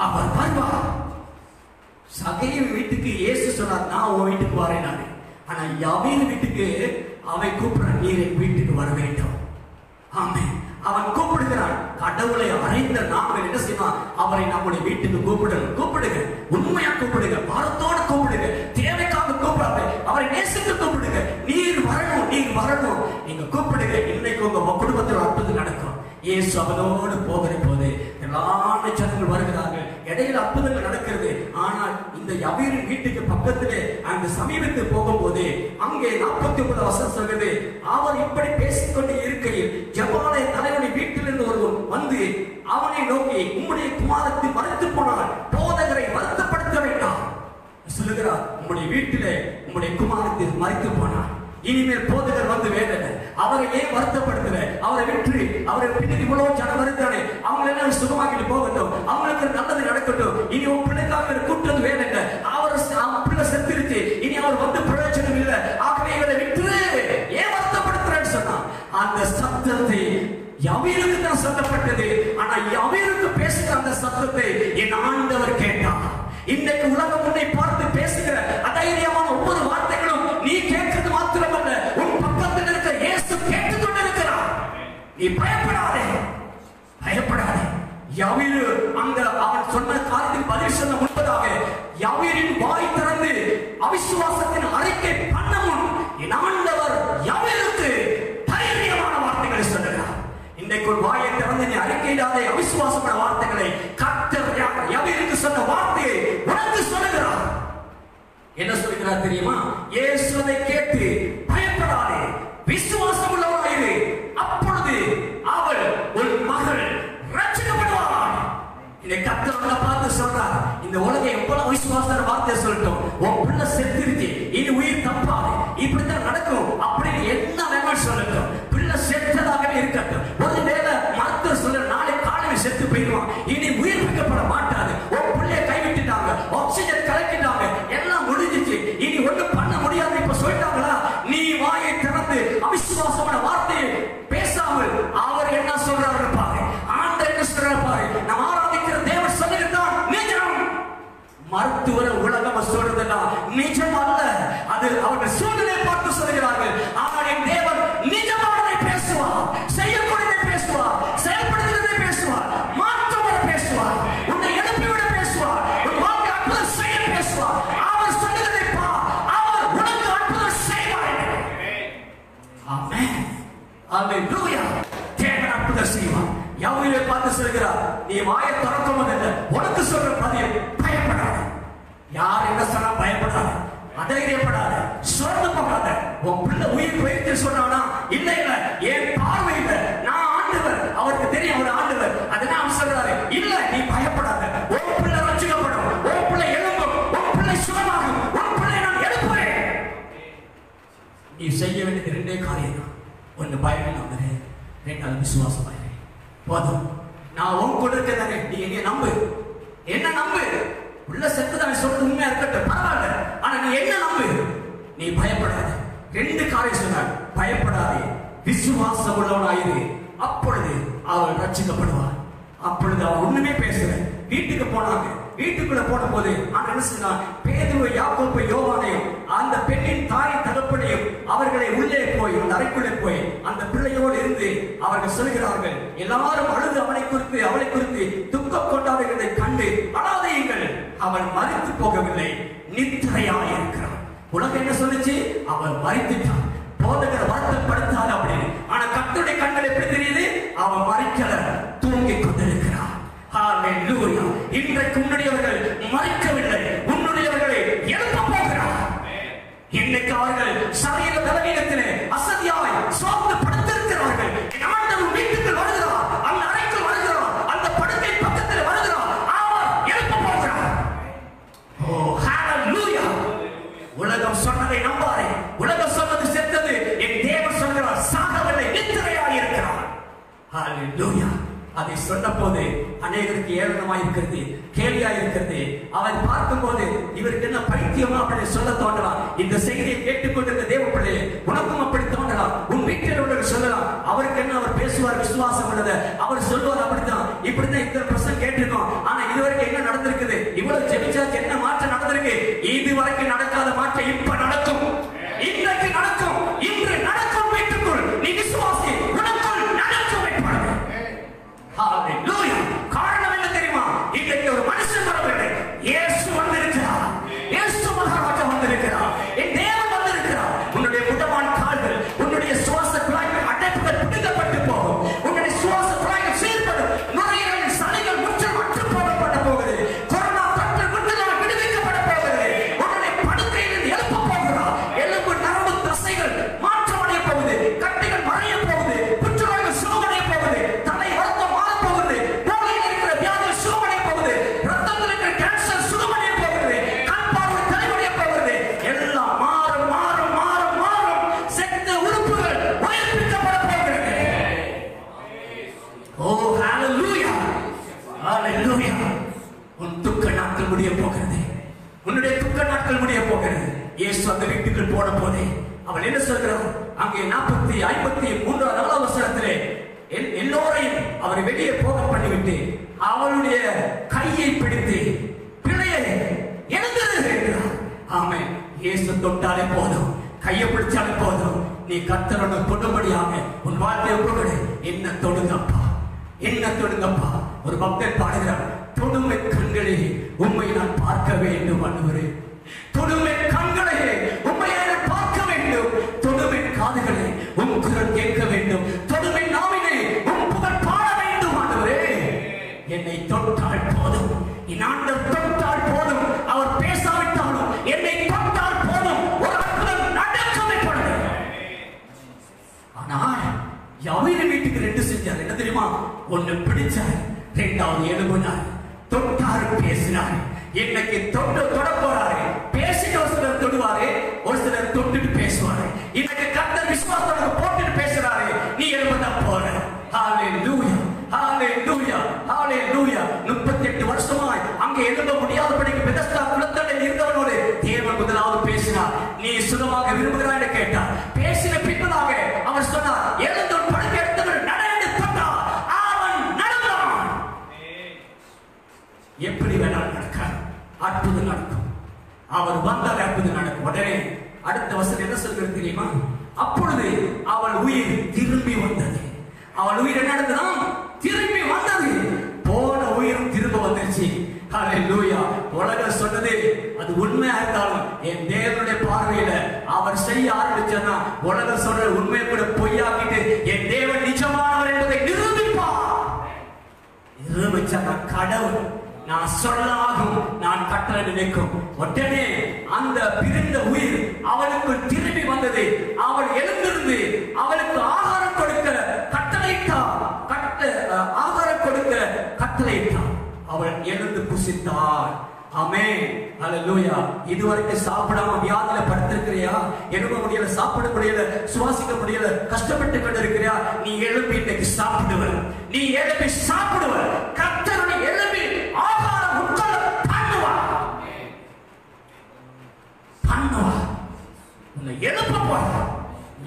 அவர் வருவார். சகையின் வீட்டுக்கு இயேசு சொன்னார், நான் உன் வீட்டுக்கு வரேன் நானே. ஆனா யாவீர் வீட்டுக்கு அவை கூப்பிடுறான், நீர் என் வீட்டுக்கு வர வேண்டும். ஆமென். அவன் கூப்பிடுகிறான். கடவுளை அறைந்த நாங்கள் என்ன செய்யலாம்? அவரை நம்முடைய வீட்டுக்கு கூப்பிடணும். கூப்பிடுங்க, உண்மையா கூப்பிடுங்க, பாரத்தோடு கூப்பிடுங்க, தேவைக்காக கூப்பிடாது, அவரை நேசித்து கூப்பிடுங்க. நீர் வரணும், நீர் வரணும், நீங்க கூப்பிடுங்க. இன்னைக்கு உங்க குடும்பத்தில் அற்புதம் நடக்கும். இயேசு அவனோடு போகிற போது எல்லா ஜனங்கள் வருகிறார்கள், இடையில அற்புதங்கள் நடக்கிறது. ஆனால் இந்த யவீரின் வீட்டுக்கு பக்கத்திலே அந்த சமீபத்தில் போகும்போது அங்கே 49 வசனம் சொல்கிறது, அவர் இப்படி பேசிக்கொண்டு இருக்கையில் ஜெபாலய தலைவனை வீட்டிலிருந்து ஒருவன் வந்து அவனை நோக்கி, உம்முடைய குமாரத்தை மறுத்து போனால் போதகரை வருத்தப்படுத்த வேண்டாம் சொல்லுகிறார். உம்முடைய வீட்டிலே உம்முடைய குமாரத்தை மறுத்து போனார், இனிமேல் போதகர் வந்து வேண்டல, அவரை ஏன் வருத்தப்படுத்துற? அவரை விட்டு அவரை பின்னாடி இவ்வளவு ஜனம் வருத்தானே, அவங்க எல்லாம் சுகமாக்கிட்டு போகட்டும், அவங்களுக்கு நல்லது நடக்கட்டும். இனி உன் பிள்ளைக்காக கூட்டது வேணுங்க, அவர் பிள்ளை செத்துருச்சு, இனி அவர் வந்து பிரயோஜனம் இல்லை, ஆகவே இவரை விட்டு ஏன் வருத்தப்படுத்துறேன்னு சொன்னா, அந்த சத்தத்தை யவீருக்கு தான் சொல்லப்பட்டது. ஆனா யவீருக்கு பேசுகிற அந்த சத்தத்தை என் ஆண்டவர் கேட்டார். இன்னைக்கு உலகம் உன்னை பார்த்து பேசுகிற அதைரியமான ஒவ்வொரு வார்த்தைகளும் நீ கேட்கிறது மாத்திரமல்ல, உன் பக்கத்தில் இருக்க இயேசு கேட்டுக் கொண்டிருக்கிறார். நீ பயப்படாதே, பயப்படாதே. யவீரு அங்க அவன் சொன்ன காரியத்துக்கு பதில் சொல்ல முன்பதாக யவீரின் வாய் திறந்து அவிசுவாசத்தின் அறிக்கை பண்ண முன் என் ஆண்டவர் யவீருக்கு தைரியமான வார்த்தைகளை சொல்லுகிறார். இன்றைக்கு ஒரு வாயை திறந்து நீ அறிக்கையிடாதே அவிசுவாசமான வார்த்தைகளை கர்த்தர் யவீருக்கு சொன்ன வார்த்தையை உனக்கு சொல்லுகிறார். என்ன சொல்லுகிறார் தெரியுமா? இயேசுவை கேட்டு பயப்படாதே, விசுவாசம் உள்ளவனாயிரு, அப்பொழுது அவள் உன் மகள் ரட்சிக்கப்படுவாள். இதை கர்த்தர் பார்த்து சொல்றார். இந்த உலகம் எவ்வளவு விசுவாசமான வார்த்தை சொல்லட்டும், உன் பிள்ளை செத்துருச்சு, இனி உயிர் தப்பாது, இப்படித்தான் நடக்கும் அப்படின்னு என்ன வேணும் சொல்லட்டும், பிள்ளை செத்ததாகவே இருக்கட்டும், அது அவர்கள் சூழ்நிலை பார்த்து சொல்கிறார்கள். ஆனால் என் தேவன் நிஜமானதை பேசுவார், செய்யக்கூடியதை பேசுவார், செயல்படுத்துவதை பேசுவார், மாற்றவரை பேசுவார், உன்னை எழுப்பிவிட பேசுவார், உன் வாழ்க்கை அற்புதம் செய்ய பேசுவார். அவர் சொல்லுவதை பார், அவர் உனக்கு அற்புதம் செய்வார். ஆமென், அல்லேலூயா. தேவன் அற்புதம் செய்வார். யெகோவாவை பார்த்து சொல்கிறார், நீ வாயை திறக்கும் போது உனக்கு சொல்ற பதில் பயப்படாத. யார் என்ன சொன்னா பயப்படாத, அதைரியப்படாத, சோர்ந்து போகாத. உன் பிள்ளை உயிர் போயிட்டு சொன்னானா இல்ல இல்ல என் பார்வையில நான் ஆண்டவர், அவருக்கு தெரியும் அவர் ஆண்டவர். அதனால அவர் சொல்றாரு, இல்ல நீ பயப்படாத, உன் பிள்ளை ரட்சிக்கப்படும், உன் பிள்ளை எழும்பும், உன் பிள்ளை சுகமாகும், உன் பிள்ளை நான் எழுப்புறேன். நீ செய்ய வேண்டியது ரெண்டே காரியம் தான். ஒன்னு பயப்படாதே, ரெண்டாவது விசுவாசமாயிரு. போதும், நான் உன் கூட இருக்கிறேன், நீ என்னைய நம்பு, என்ன நம்பு. உள்ள செத்துதான் சொல்றது உண்மையா இருக்கட்டும், பரவாயில்ல, ஆனா நீ என்ன நம்பு, நீ பயப்படாத. ரெண்டு காரியம் சொன்னார், பயப்படாதே, விசுவாசம் உள்ளவனாயிரு, அப்பொழுது அவள் ரட்சிக்கப்படுவார். அப்பொழுது அவள் ஒண்ணுமே பேசல. வீட்டுக்கு போனாங்க. வீட்டுக்குள்ள போன போது என்ன சொன்னா, பேதுரு, யாக்கோபு, யோவானையும் அந்த பெண்ணின் தாய் தகப்பனையும் அவர்களை உள்ளே போய் அந்த அறைக்குள்ளே போய் அந்த பிள்ளையோடு இருந்து அவர்கள் சொல்கிறார்கள், எல்லாரும் அழுது அவளை குறித்து துக்கம் கொண்டாடுகிறதை கண்டு அழாதீர்கள், அவள் மரித்து போகவில்லை, நித்திரையாய் இருக்கிறாள். உலகம் என்ன சொல்லுச்சு, அவள் மரித்துட்டான், போதகர் வருத்தப்படுத்தாள் அப்படின்னு. ஆனா கர்த்தருடைய கண்கள் எப்படி தெரியுது, அவன் மரிக்கல, தூங்கிக் கொண்டிருக்கிறார். ஹalleluya. இன்றைக்கு உன்னுடையவர்கள் மரிக்கவில்லை, உன்னுடையவர்களை எழுப்ப போகிறார். இன்னைக்கு அவர்கள் சரீர பலவீனத்திலே அசதியாய் சோர்ந்து படுத்திருக்கிறார்கள். ஆண்டவர் வீட்டுக்கு வருகிறார், அந்த அறைக்கு வருகிறார், அந்த படுக்கை பக்கத்தில் வருகிறார், அவர் எழுப்ப போகிறார். ஓ ஹalleluya. உலகம் சொன்னதை நம்பாதே. உலகம் சொன்னது செத்தது, என் தேவன் சொல்கிறார் சாகவில்லை, நித்திரையாய் இருக்கிறார். ஹalleluya. அதை சொன்ன போது அநேகருக்கு ஏளனமாய் இருக்கிறது, கேலியாய் இருக்கிறது. அவன் பார்க்கும் போது இவருக்கு என்ன பைத்தியமா அப்படி சொல்ல தோன்றலாம். இந்த செய்தியை கேட்டுக்கொண்டிருந்த தேவ பிள்ளையே, உனக்கும் அப்படி தோன்றலாம். உன் வீட்டில் உள்ளவர்கள் சொல்லலாம், அவருக்கு என்ன, அவர் பேசுவார், விசுவாசம் உள்ளது, அவர் சொல்வார், அப்படித்தான் இப்படித்தான் இந்த பிரசங்கம் கேட்டிருக்கோம். ஆனா இதுவரைக்கும் என்ன நடந்திருக்குது, இவ்வளவு ஜெபிச்சாச்சு, என்ன மாற்றம் நடந்திருக்கு? இதுவரைக்கும் நடக்காத மாற்றம் இப்ப நடக்கும், இன்றைக்கு நடக்கும், இன்று நடக்கும். வீட்டுக்குள் நீ விசுவாசி, உனக்குள் நடக்கும் வைப்பார்கள். ஹalleluya. காரணம் என்ன தெரியுமா? இன்றைக்கு ஒரு மனுஷன் வரவில்லை, இயேசு வந்திருக்கிறார், இயேசு மகாராஜா வந்திருக்கிறார், என் தேவன் வந்திருக்கிறார். உன்னுடைய முடமான கால்கள், உன்னுடைய சுவாச குழாய்கள் அடைப்புகள் பிடிக்கப்பட்டு போகும், உன்னுடைய சுவாச குழாய்கள் சீர்படும், நுரையீரலின் சளிகள் முற்றிலும் அற்று போடப்பட போகுது, கொரோனா தொற்று முற்றிலும் விடுவிக்கப்பட போகுது, உன்னுடைய படுக்கையிலிருந்து எழுப்ப போகிறார், எலும்பு நரம்பு தசைகள் மாற்றமடைய போகுது, கட்டிகள் மறைய போகுது, புற்றுநோய்கள் சுகமடைய போகுது, தலை வருத்தம் முடிய போகிறது, உன்னுடைய துக்க நாட்கள் முடிய போகிறது. இயேசு அந்த வீட்டுக்குள் போன போதே அவள் என்ன சொல்கிறார், அங்கே 53 வசனத்திலே எல்லோரையும் அவரை வெளியே போக பண்ணிவிட்டு அவளுடைய கையை பிடித்து பிள்ளையை எழுந்திரு என்றார். ஆமென். இயேசு தொட்டாலே போதும், கையை பிடிச்சாலே போதும், நீ கர்த்தரோட தொடும்படியாக உன் வாழ்க்கையை போகடு. என்ன தொடுங்கப்பா, என்ன தொடுங்கப்பா. ஒரு பக்தன் பாடுகிறார், தொடுமை கண்களே உம்மை நான் பார்க்க வேண்டும் ஆண்டவரே, தொடுமை கண்களே உம்மை நான் பார்க்க வேண்டும், தொடுமை காதுகளே உம் குரல் கேட்க வேண்டும், தொடுமை நாவிலே உம் புகழ் பாட வேண்டும் ஆண்டவரே. என்னை தொட்டால் போதும், என் ஆண்டவர் தொட்டால் போதும், அவர் பேசாவிட்டாலும் என்னை தொட்டால் போதும், ஒரு அற்புதம் நடக்கவே போனது. ஆனால் யவீர வீட்டுக்கு 2 செஞ்சார். என்ன தெரியுமா? ஒன்னு பிடிச்சார், 2வது எழுப்பினார், தொட்டாரு, பேசினார். இன்னைக்கு தொட போறாரு, பேசிட்டு ஒரு சிலர் தொடுவாரு, ஒரு சிலர் தொட்டுட்டு பேசுவாரு. இன்னைக்கு கர்த்தர் விசுவாசத்தோட போட்டுட்டு பேசுறாரு, நீ எழுப்பத போற. ஹalleluya, ஹalleluya, ஹalleluya. 38 வருஷமாய் அங்கே எழுத முடியாதபடிக்கு பெதஸ்தா குளத்தடியில் இருந்தவனோடு தேவன் முதலாவது பேசினார். நீ சுகமாக விரும்புகிறாய் என்று கேட்டார். பேசின பின்பதாக அவர் சொன்னார், எழுந்து படுக்கை எடுத்தவன் நடந்து தொட்டார், அவன் நடந்தான். எப்படி வேணாலும் நடக்காது, அற்புதம் நடக்கும். அவர் வந்தால் அற்புதம் நடக்கும். உடனே அடுத்த வசனம் என்ன சொல்கிறது தெரியுமா? அப்பொழுது அவள் உயிர் திரும்பி வந்தது. அவள் உயிர் என்ன நடந்ததாம்? திரும்பி வந்தது. போன உயிரும் திரும்ப வந்துருச்சு. ஹல்லேலூயா. உலகம் சொன்னது அது உண்மையா இருந்தாலும் என் தேவனுடைய பார்வையில அவர் செய்ய ஆரம்பிச்சா உலகம் சொல்ற உண்மையை கூட பொய்யாக்கிட்டு என் தேவன் நிஜமானவர் என்பதை நிரூபிப்பார். நிரூபிச்சா கடவுள் நான் சொல்லாகும் நான் கட்டளை நினைக்கும். உடனே அந்த பிரிந்த உயிர் அவளுக்கு திரும்பி வந்தது. அவள் எழுந்திருந்து அவளுக்கு ஆகாரம் கொடுக்க கட்டளையிட்டார். ஆகாரம் கொடுக்க கட்டளையிட்டார். அவள் எழுந்து புசித்தாள். ஆமென். ஹல்லேலூயா. இதுவரைக்கும் சாப்பிடாம வியாதியில படுத்திருக்கிறியா? எழும்ப முடியல, சாப்பிட முடியல, சுவாசிக்க முடியல, கஷ்டப்பட்டு கொண்டிருக்கிறியா? நீ எழுப்பி இன்னைக்கு சாப்பிடுவ. நீ எழுப்பி சாப்பிடுவ. கர்த்தருடைய எழுப்பி ஆகாரம் உட்கொள்ள பண்ணுவா. உன்னை எழுப்ப போற.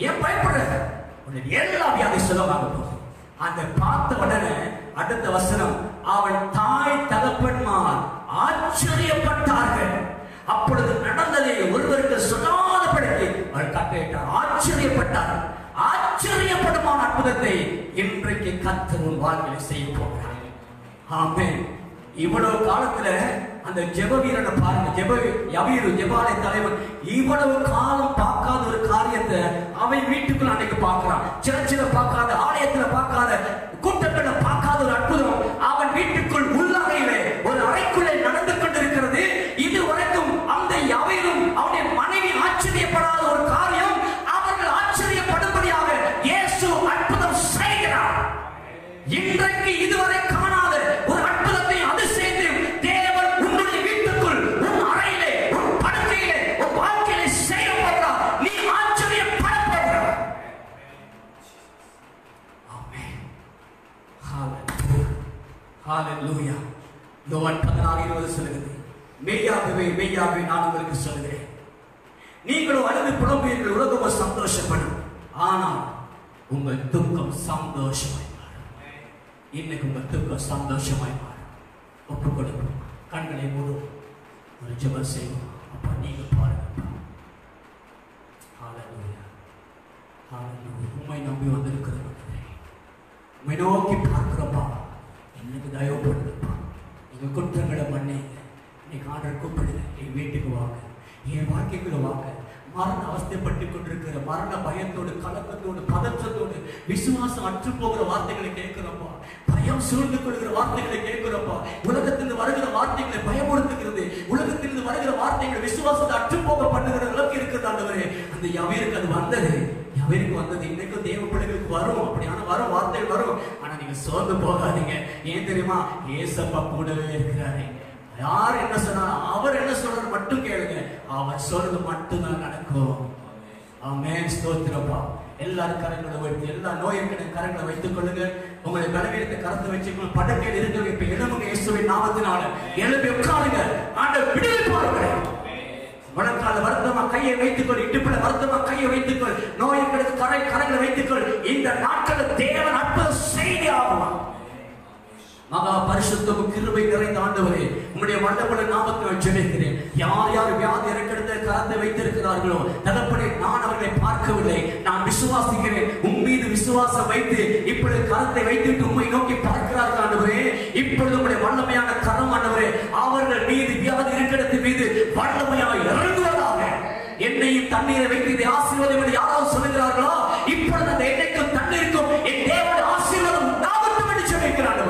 ஏன் பயப்படுற? உன்னை எல்லா வியாதி சுலமாக போகுது. அந்த பார்த்த உடனே அடுத்த வசனம், அவள் தாய் தகப்பன்மார் ஆச்சரியப்பட்டார்கள். அப்பொழுது நடந்ததை ஒருவருக்கு சொல்லாதபடிக்கு அவள் கட்டளையிட்டார். ஆச்சரியப்பட்டார்கள். ஆச்சரியப்படுமான அற்புதத்தை இன்றைக்கு கர்த்தர் உன் வாழ்க்கையில் செய்ய போகிறார். ஆமென். இவ்வளவு காலத்துல அந்த ஜெப வீரனை பாருங்க, ஜெபாலய தலைவன் இவ்வளவு காலம் பார்க்காத ஒரு காரியத்தை அவன் வீட்டுக்குள்ள அன்னைக்கு பார்க்கிறான். சர்ச்சில் பார்க்காத, ஆலயத்துல பார்க்காத, கூட்டங்களை பார்க்காத ஒரு அற்புதம் அவன் வீட்டுக்குள் உள்ளறையிலே ஒரு அறைக்குள்ளே நடந்து கொண்டிருக்கிறது. இதுவரைக்கும் அந்த யவீரும் அவனுடைய மனைவி ஆச்சரியப்படாத ஒரு காரியம் அவர்கள் ஆச்சரியப்படும்படியாக இயேசு அற்புதம் செய்கிறார். இன்றைக்கு இதுவரை காணாத ஒரு அற்புதத்தை அதிசயத்தை தேவன் உன்னுடைய வீட்டுக்குள், உன் அறையிலே, உன் படுக்கையிலே, உன் வாழ்க்கையிலே செய்ய போகிறார். நீ ஆச்சரியப்பட போகிறார். ஆமென். ஹல்லேலூயா. யோவான் 16:20 சொல்கிறது, மெய்யாகவே மெய்யாகவே நான் உங்களுக்கு சொல்கிறேன், நீங்களும் அழுது புலம்புவீர்கள், உலகமோ சந்தோஷப்படும், ஆனால் உங்கள் துக்கம் சந்தோஷமாய் மாறும். இன்னைக்கு உங்கள் துக்கம் சந்தோஷமாய் மாறும். ஒப்புக் கொடுக்கும். கண்களை மூடும். ஒரு ஜெபம் செய்வோம். அப்பா நீங்க பாருங்க. ஹல்லேலூயா. ஹல்லேலூயா. உம்மை நம்பி வந்திருக்கிறோம். உம்மை நோக்கி பார்க்கிறோம்ப்பா. எனக்கு தயவு பண்ணுங்கப்பா. எங்க குற்றங்களை மன்னிங்க. இன்னைக்கு ஆண்டவர் கூப்பிடுங்க. என் வீட்டுக்கு வாங்க, என் வாழ்க்கைக்குள்ள வாங்க. மரண அவஸ்தைப்பட்டு கொண்டிருக்கிற மரண பயத்தோடு, கலக்கத்தோடு, பதற்றத்தோடு, விசுவாசம் அற்று போகிற வார்த்தைகளை கேட்கிறப்பா. பயம் சூழ்ந்து கொள்கிற வார்த்தைகளை கேட்கிறப்பா. உலகத்திலிருந்து வருகிற வார்த்தைகளை பயமுறுத்துகிறது. உலகத்திலிருந்து வருகிற வார்த்தைகள் விசுவாசத்தை அற்று போக பண்ணுகிற அளவுக்கு இருக்கிறது ஆண்டவரே. அந்த யவீருக்கு அது வந்தது. யவீருக்கு வந்தது. இன்னைக்கும் தேவ பிள்ளைகளுக்கு வரும். அப்படியான வரும் வார்த்தைகள் வரும். ஆனா நீங்க சோர்ந்து போகாதீங்க. ஏன் தெரியுமா? ஏசப்பா கூடவே இருக்கிறாரு. யார் என்ன சொன்னாலும் அவர் என்ன சொல்றாரு மட்டும் கேளுங்க. அவர் சொல்றது மட்டும்தான் நடக்கும். ஆமென். ஸ்தோத்திரப்பா. எல்லாரும் கரங்களை வைத்து, எல்லா நோய்களை கரங்களை வைத்துக் கொள்ளுங்க. உங்களை பலவீனத்தை கரத்தை வச்சுக்கணும். படுக்கையில் இருக்கிறவங்க இப்ப எழும்புங்க. இயேசுவின் நாமத்தினால எழுப்பி உட்காருங்க. ஆண்டவர் விடுவிப்பாருங்க. முழங்கால வருத்தமா கையை வைத்துக்கொள், இடுப்புல வருத்தமா கையை வைத்துக்கொள், நோய்களுக்கு கரங்களை வைத்துக்கொள். இந்த நாட்களில் தேவன் அற்புதம் செய்தி ஆகுவான். மகா பரிசுத்தமும் கிருபை நிறைந்த ஆண்டவரே, உம்முடைய வல்லமையுள்ள நாமத்தில் ஜெபிக்கிறேன். யார் யார் வியாதி இறக்கெடுத்த கரத்தை வைத்திருக்கிறார்களோ தகப்பனே, நான் அவர்களை பார்க்கவில்லை, நான் விசுவாசிக்கிறேன். உன் மீது விசுவாசம் வைத்து இப்பொழுது கரத்தை வைத்துட்டு உம்மை நோக்கி பார்க்கிறார்கள் ஆண்டவரே. இப்பொழுது உம்முடைய வல்லமையான கரம் ஆண்டவரே அவர்கள் மீது, வியாதி இருக்கிறது மீது வல்லமையாக இறங்குவதாக. எண்ணெயும் தண்ணீரை வைத்து இதை ஆசீர்வாதம் என்று யாராவது சொல்லுகிறார்களோ, இப்பொழுது அந்த எண்ணெய்க்கும் தண்ணீருக்கும் என் தேவனுடைய ஆசீர்வாதம் உண்டாகட்டும் என்று சொல்லியிருக்கிறார்கள்.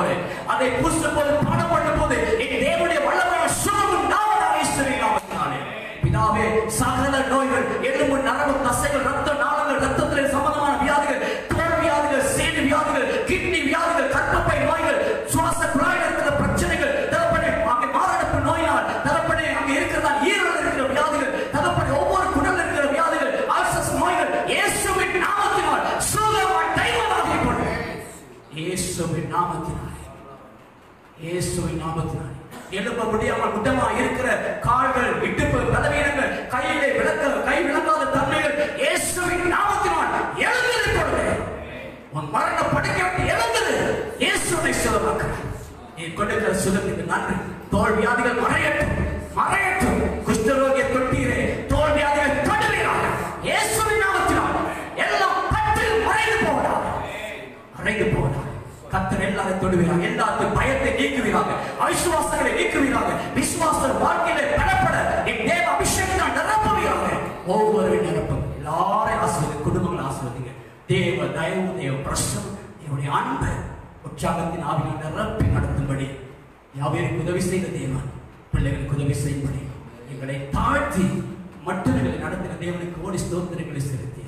அதை பூசும் போது, பாடம் பண்ணும் போது என் தேவனுடைய வல்லமையான சுகம் உண்டாவதாக இயேசுவின் நாமத்தினாலே. பிதாவே, சகல நோய்கள், எலும்பு, நரம்பு, தசைகள், ரத்த நாளங்கள், ரத்தத்தில் சம்பந்தமான வியாதிகள், தோல் வியாதிகள், சேடு வியாதிகள், கிட்னி வியாதிகள், கர்ப்பப்பை நோய்கள், சுவாச குழாயில் இருக்கிற பிரச்சனைகள், தகப்பனே அங்கே மாரடைப்பு நோயினால், தகப்பனே அங்கே இருக்கிறதா ஈரல் இருக்கிற வியாதிகள், தகப்பனே ஒவ்வொரு குடல் இருக்கிற வியாதிகள், அல்சஸ் நோய்கள் இயேசுவின் நாமத்தினால் சுகமாய் தைரியமாக போடு. இயேசுவின் நாமத்தினால், இயேசுவின் நாமத்தினால் எழுப்ப முடியாமல் முட்டமா இருக்கிற கால்கள், இடுப்பு பலவீனங்கள், கையிலே கை விளங்காத தன்மைகள் இயேசுவின் நாமத்தினால் எழுந்திருக்கிறது. உன் மரண படுக்கை விட்டு எழுந்தது இயேசுவை சுகமாக்குறார். நீ கொடுக்கிற சுகத்துக்கு நன்றி. தோல் வியாதிகள் மறையட்டும், மறையட்டும். குஷ்டரோகியை தொட்டீரே, தோல் வியாதிகள் தொடுவீரா. எல்லாரையும் ஆசீர்வதிங்க, குடும்பங்களை ஆசீர்வதிங்க. தேவ தயவு, தேவ பிரசன்னம், என்னுடைய அன்பு உற்சாகத்தின் ஆவியை நிரப்பி நடத்தும்படி யாவருக்கு உதவி செய்த தேவன் பிள்ளைகளுக்கு உதவி செய்யும்படி எங்களை தாழ்த்தி மற்றவர்களை நடத்தின தேவனுக்கு கோடி ஸ்தோத்திரங்களை செலுத்தி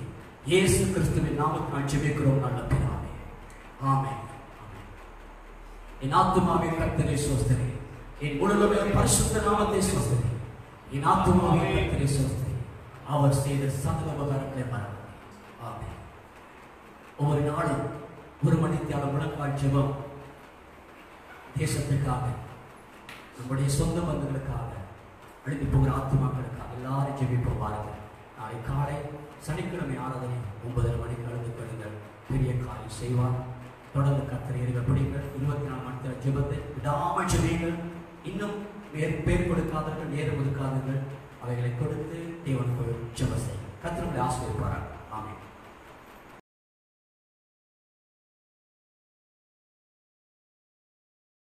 இயேசு கிறிஸ்துவின் நாமத்தினால் ஜெபிக்கிறோம் நல்ல பிதாவே. ஆமென். என் ஆத்துமாவே கர்த்தரை ஸ்தோத்திரி, என் முழுவதுமே பரிசுத்த நாமத்தை ஸ்தோத்திரி. என் ஆத்துமாவே கர்த்தரை ஸ்தோத்திரி, அவர் செய்த சகல உபகாரங்களை மறவாதே. ஆமென். ஒவ்வொரு நாளும் ஒரு மணித்தியால முழங்கால் ஜெபம் தேசத்துக்காக, நம்முடைய சொந்த பந்துகளுக்காக, அழிந்து போகிற ஆத்துமாக்களுக்காக எல்லாரும் ஜெபிப்போம். வாருங்கள். நாளை காலை சனிக்கிழமை ஆராதனை 9:30 மணிக்கு கலந்து கொள்ளுங்கள். பெரிய காரியம் செய்வார். தொடர்ந்து கர்த்தரை படிங்கள். 24 மணி நேர ஜெபத்தை விடாமல் ஜெபியுங்கள். இன்னும் பேர் கொடுக்காதவர்கள், நேரம் ஒதுக்காதவர்கள், அவைகளை கொடுத்து தேவனுக்கு ஜெபம் செய்யுங்கள். கர்த்தர் உங்களை ஆசீர்வதிப்பார். ஆமென்.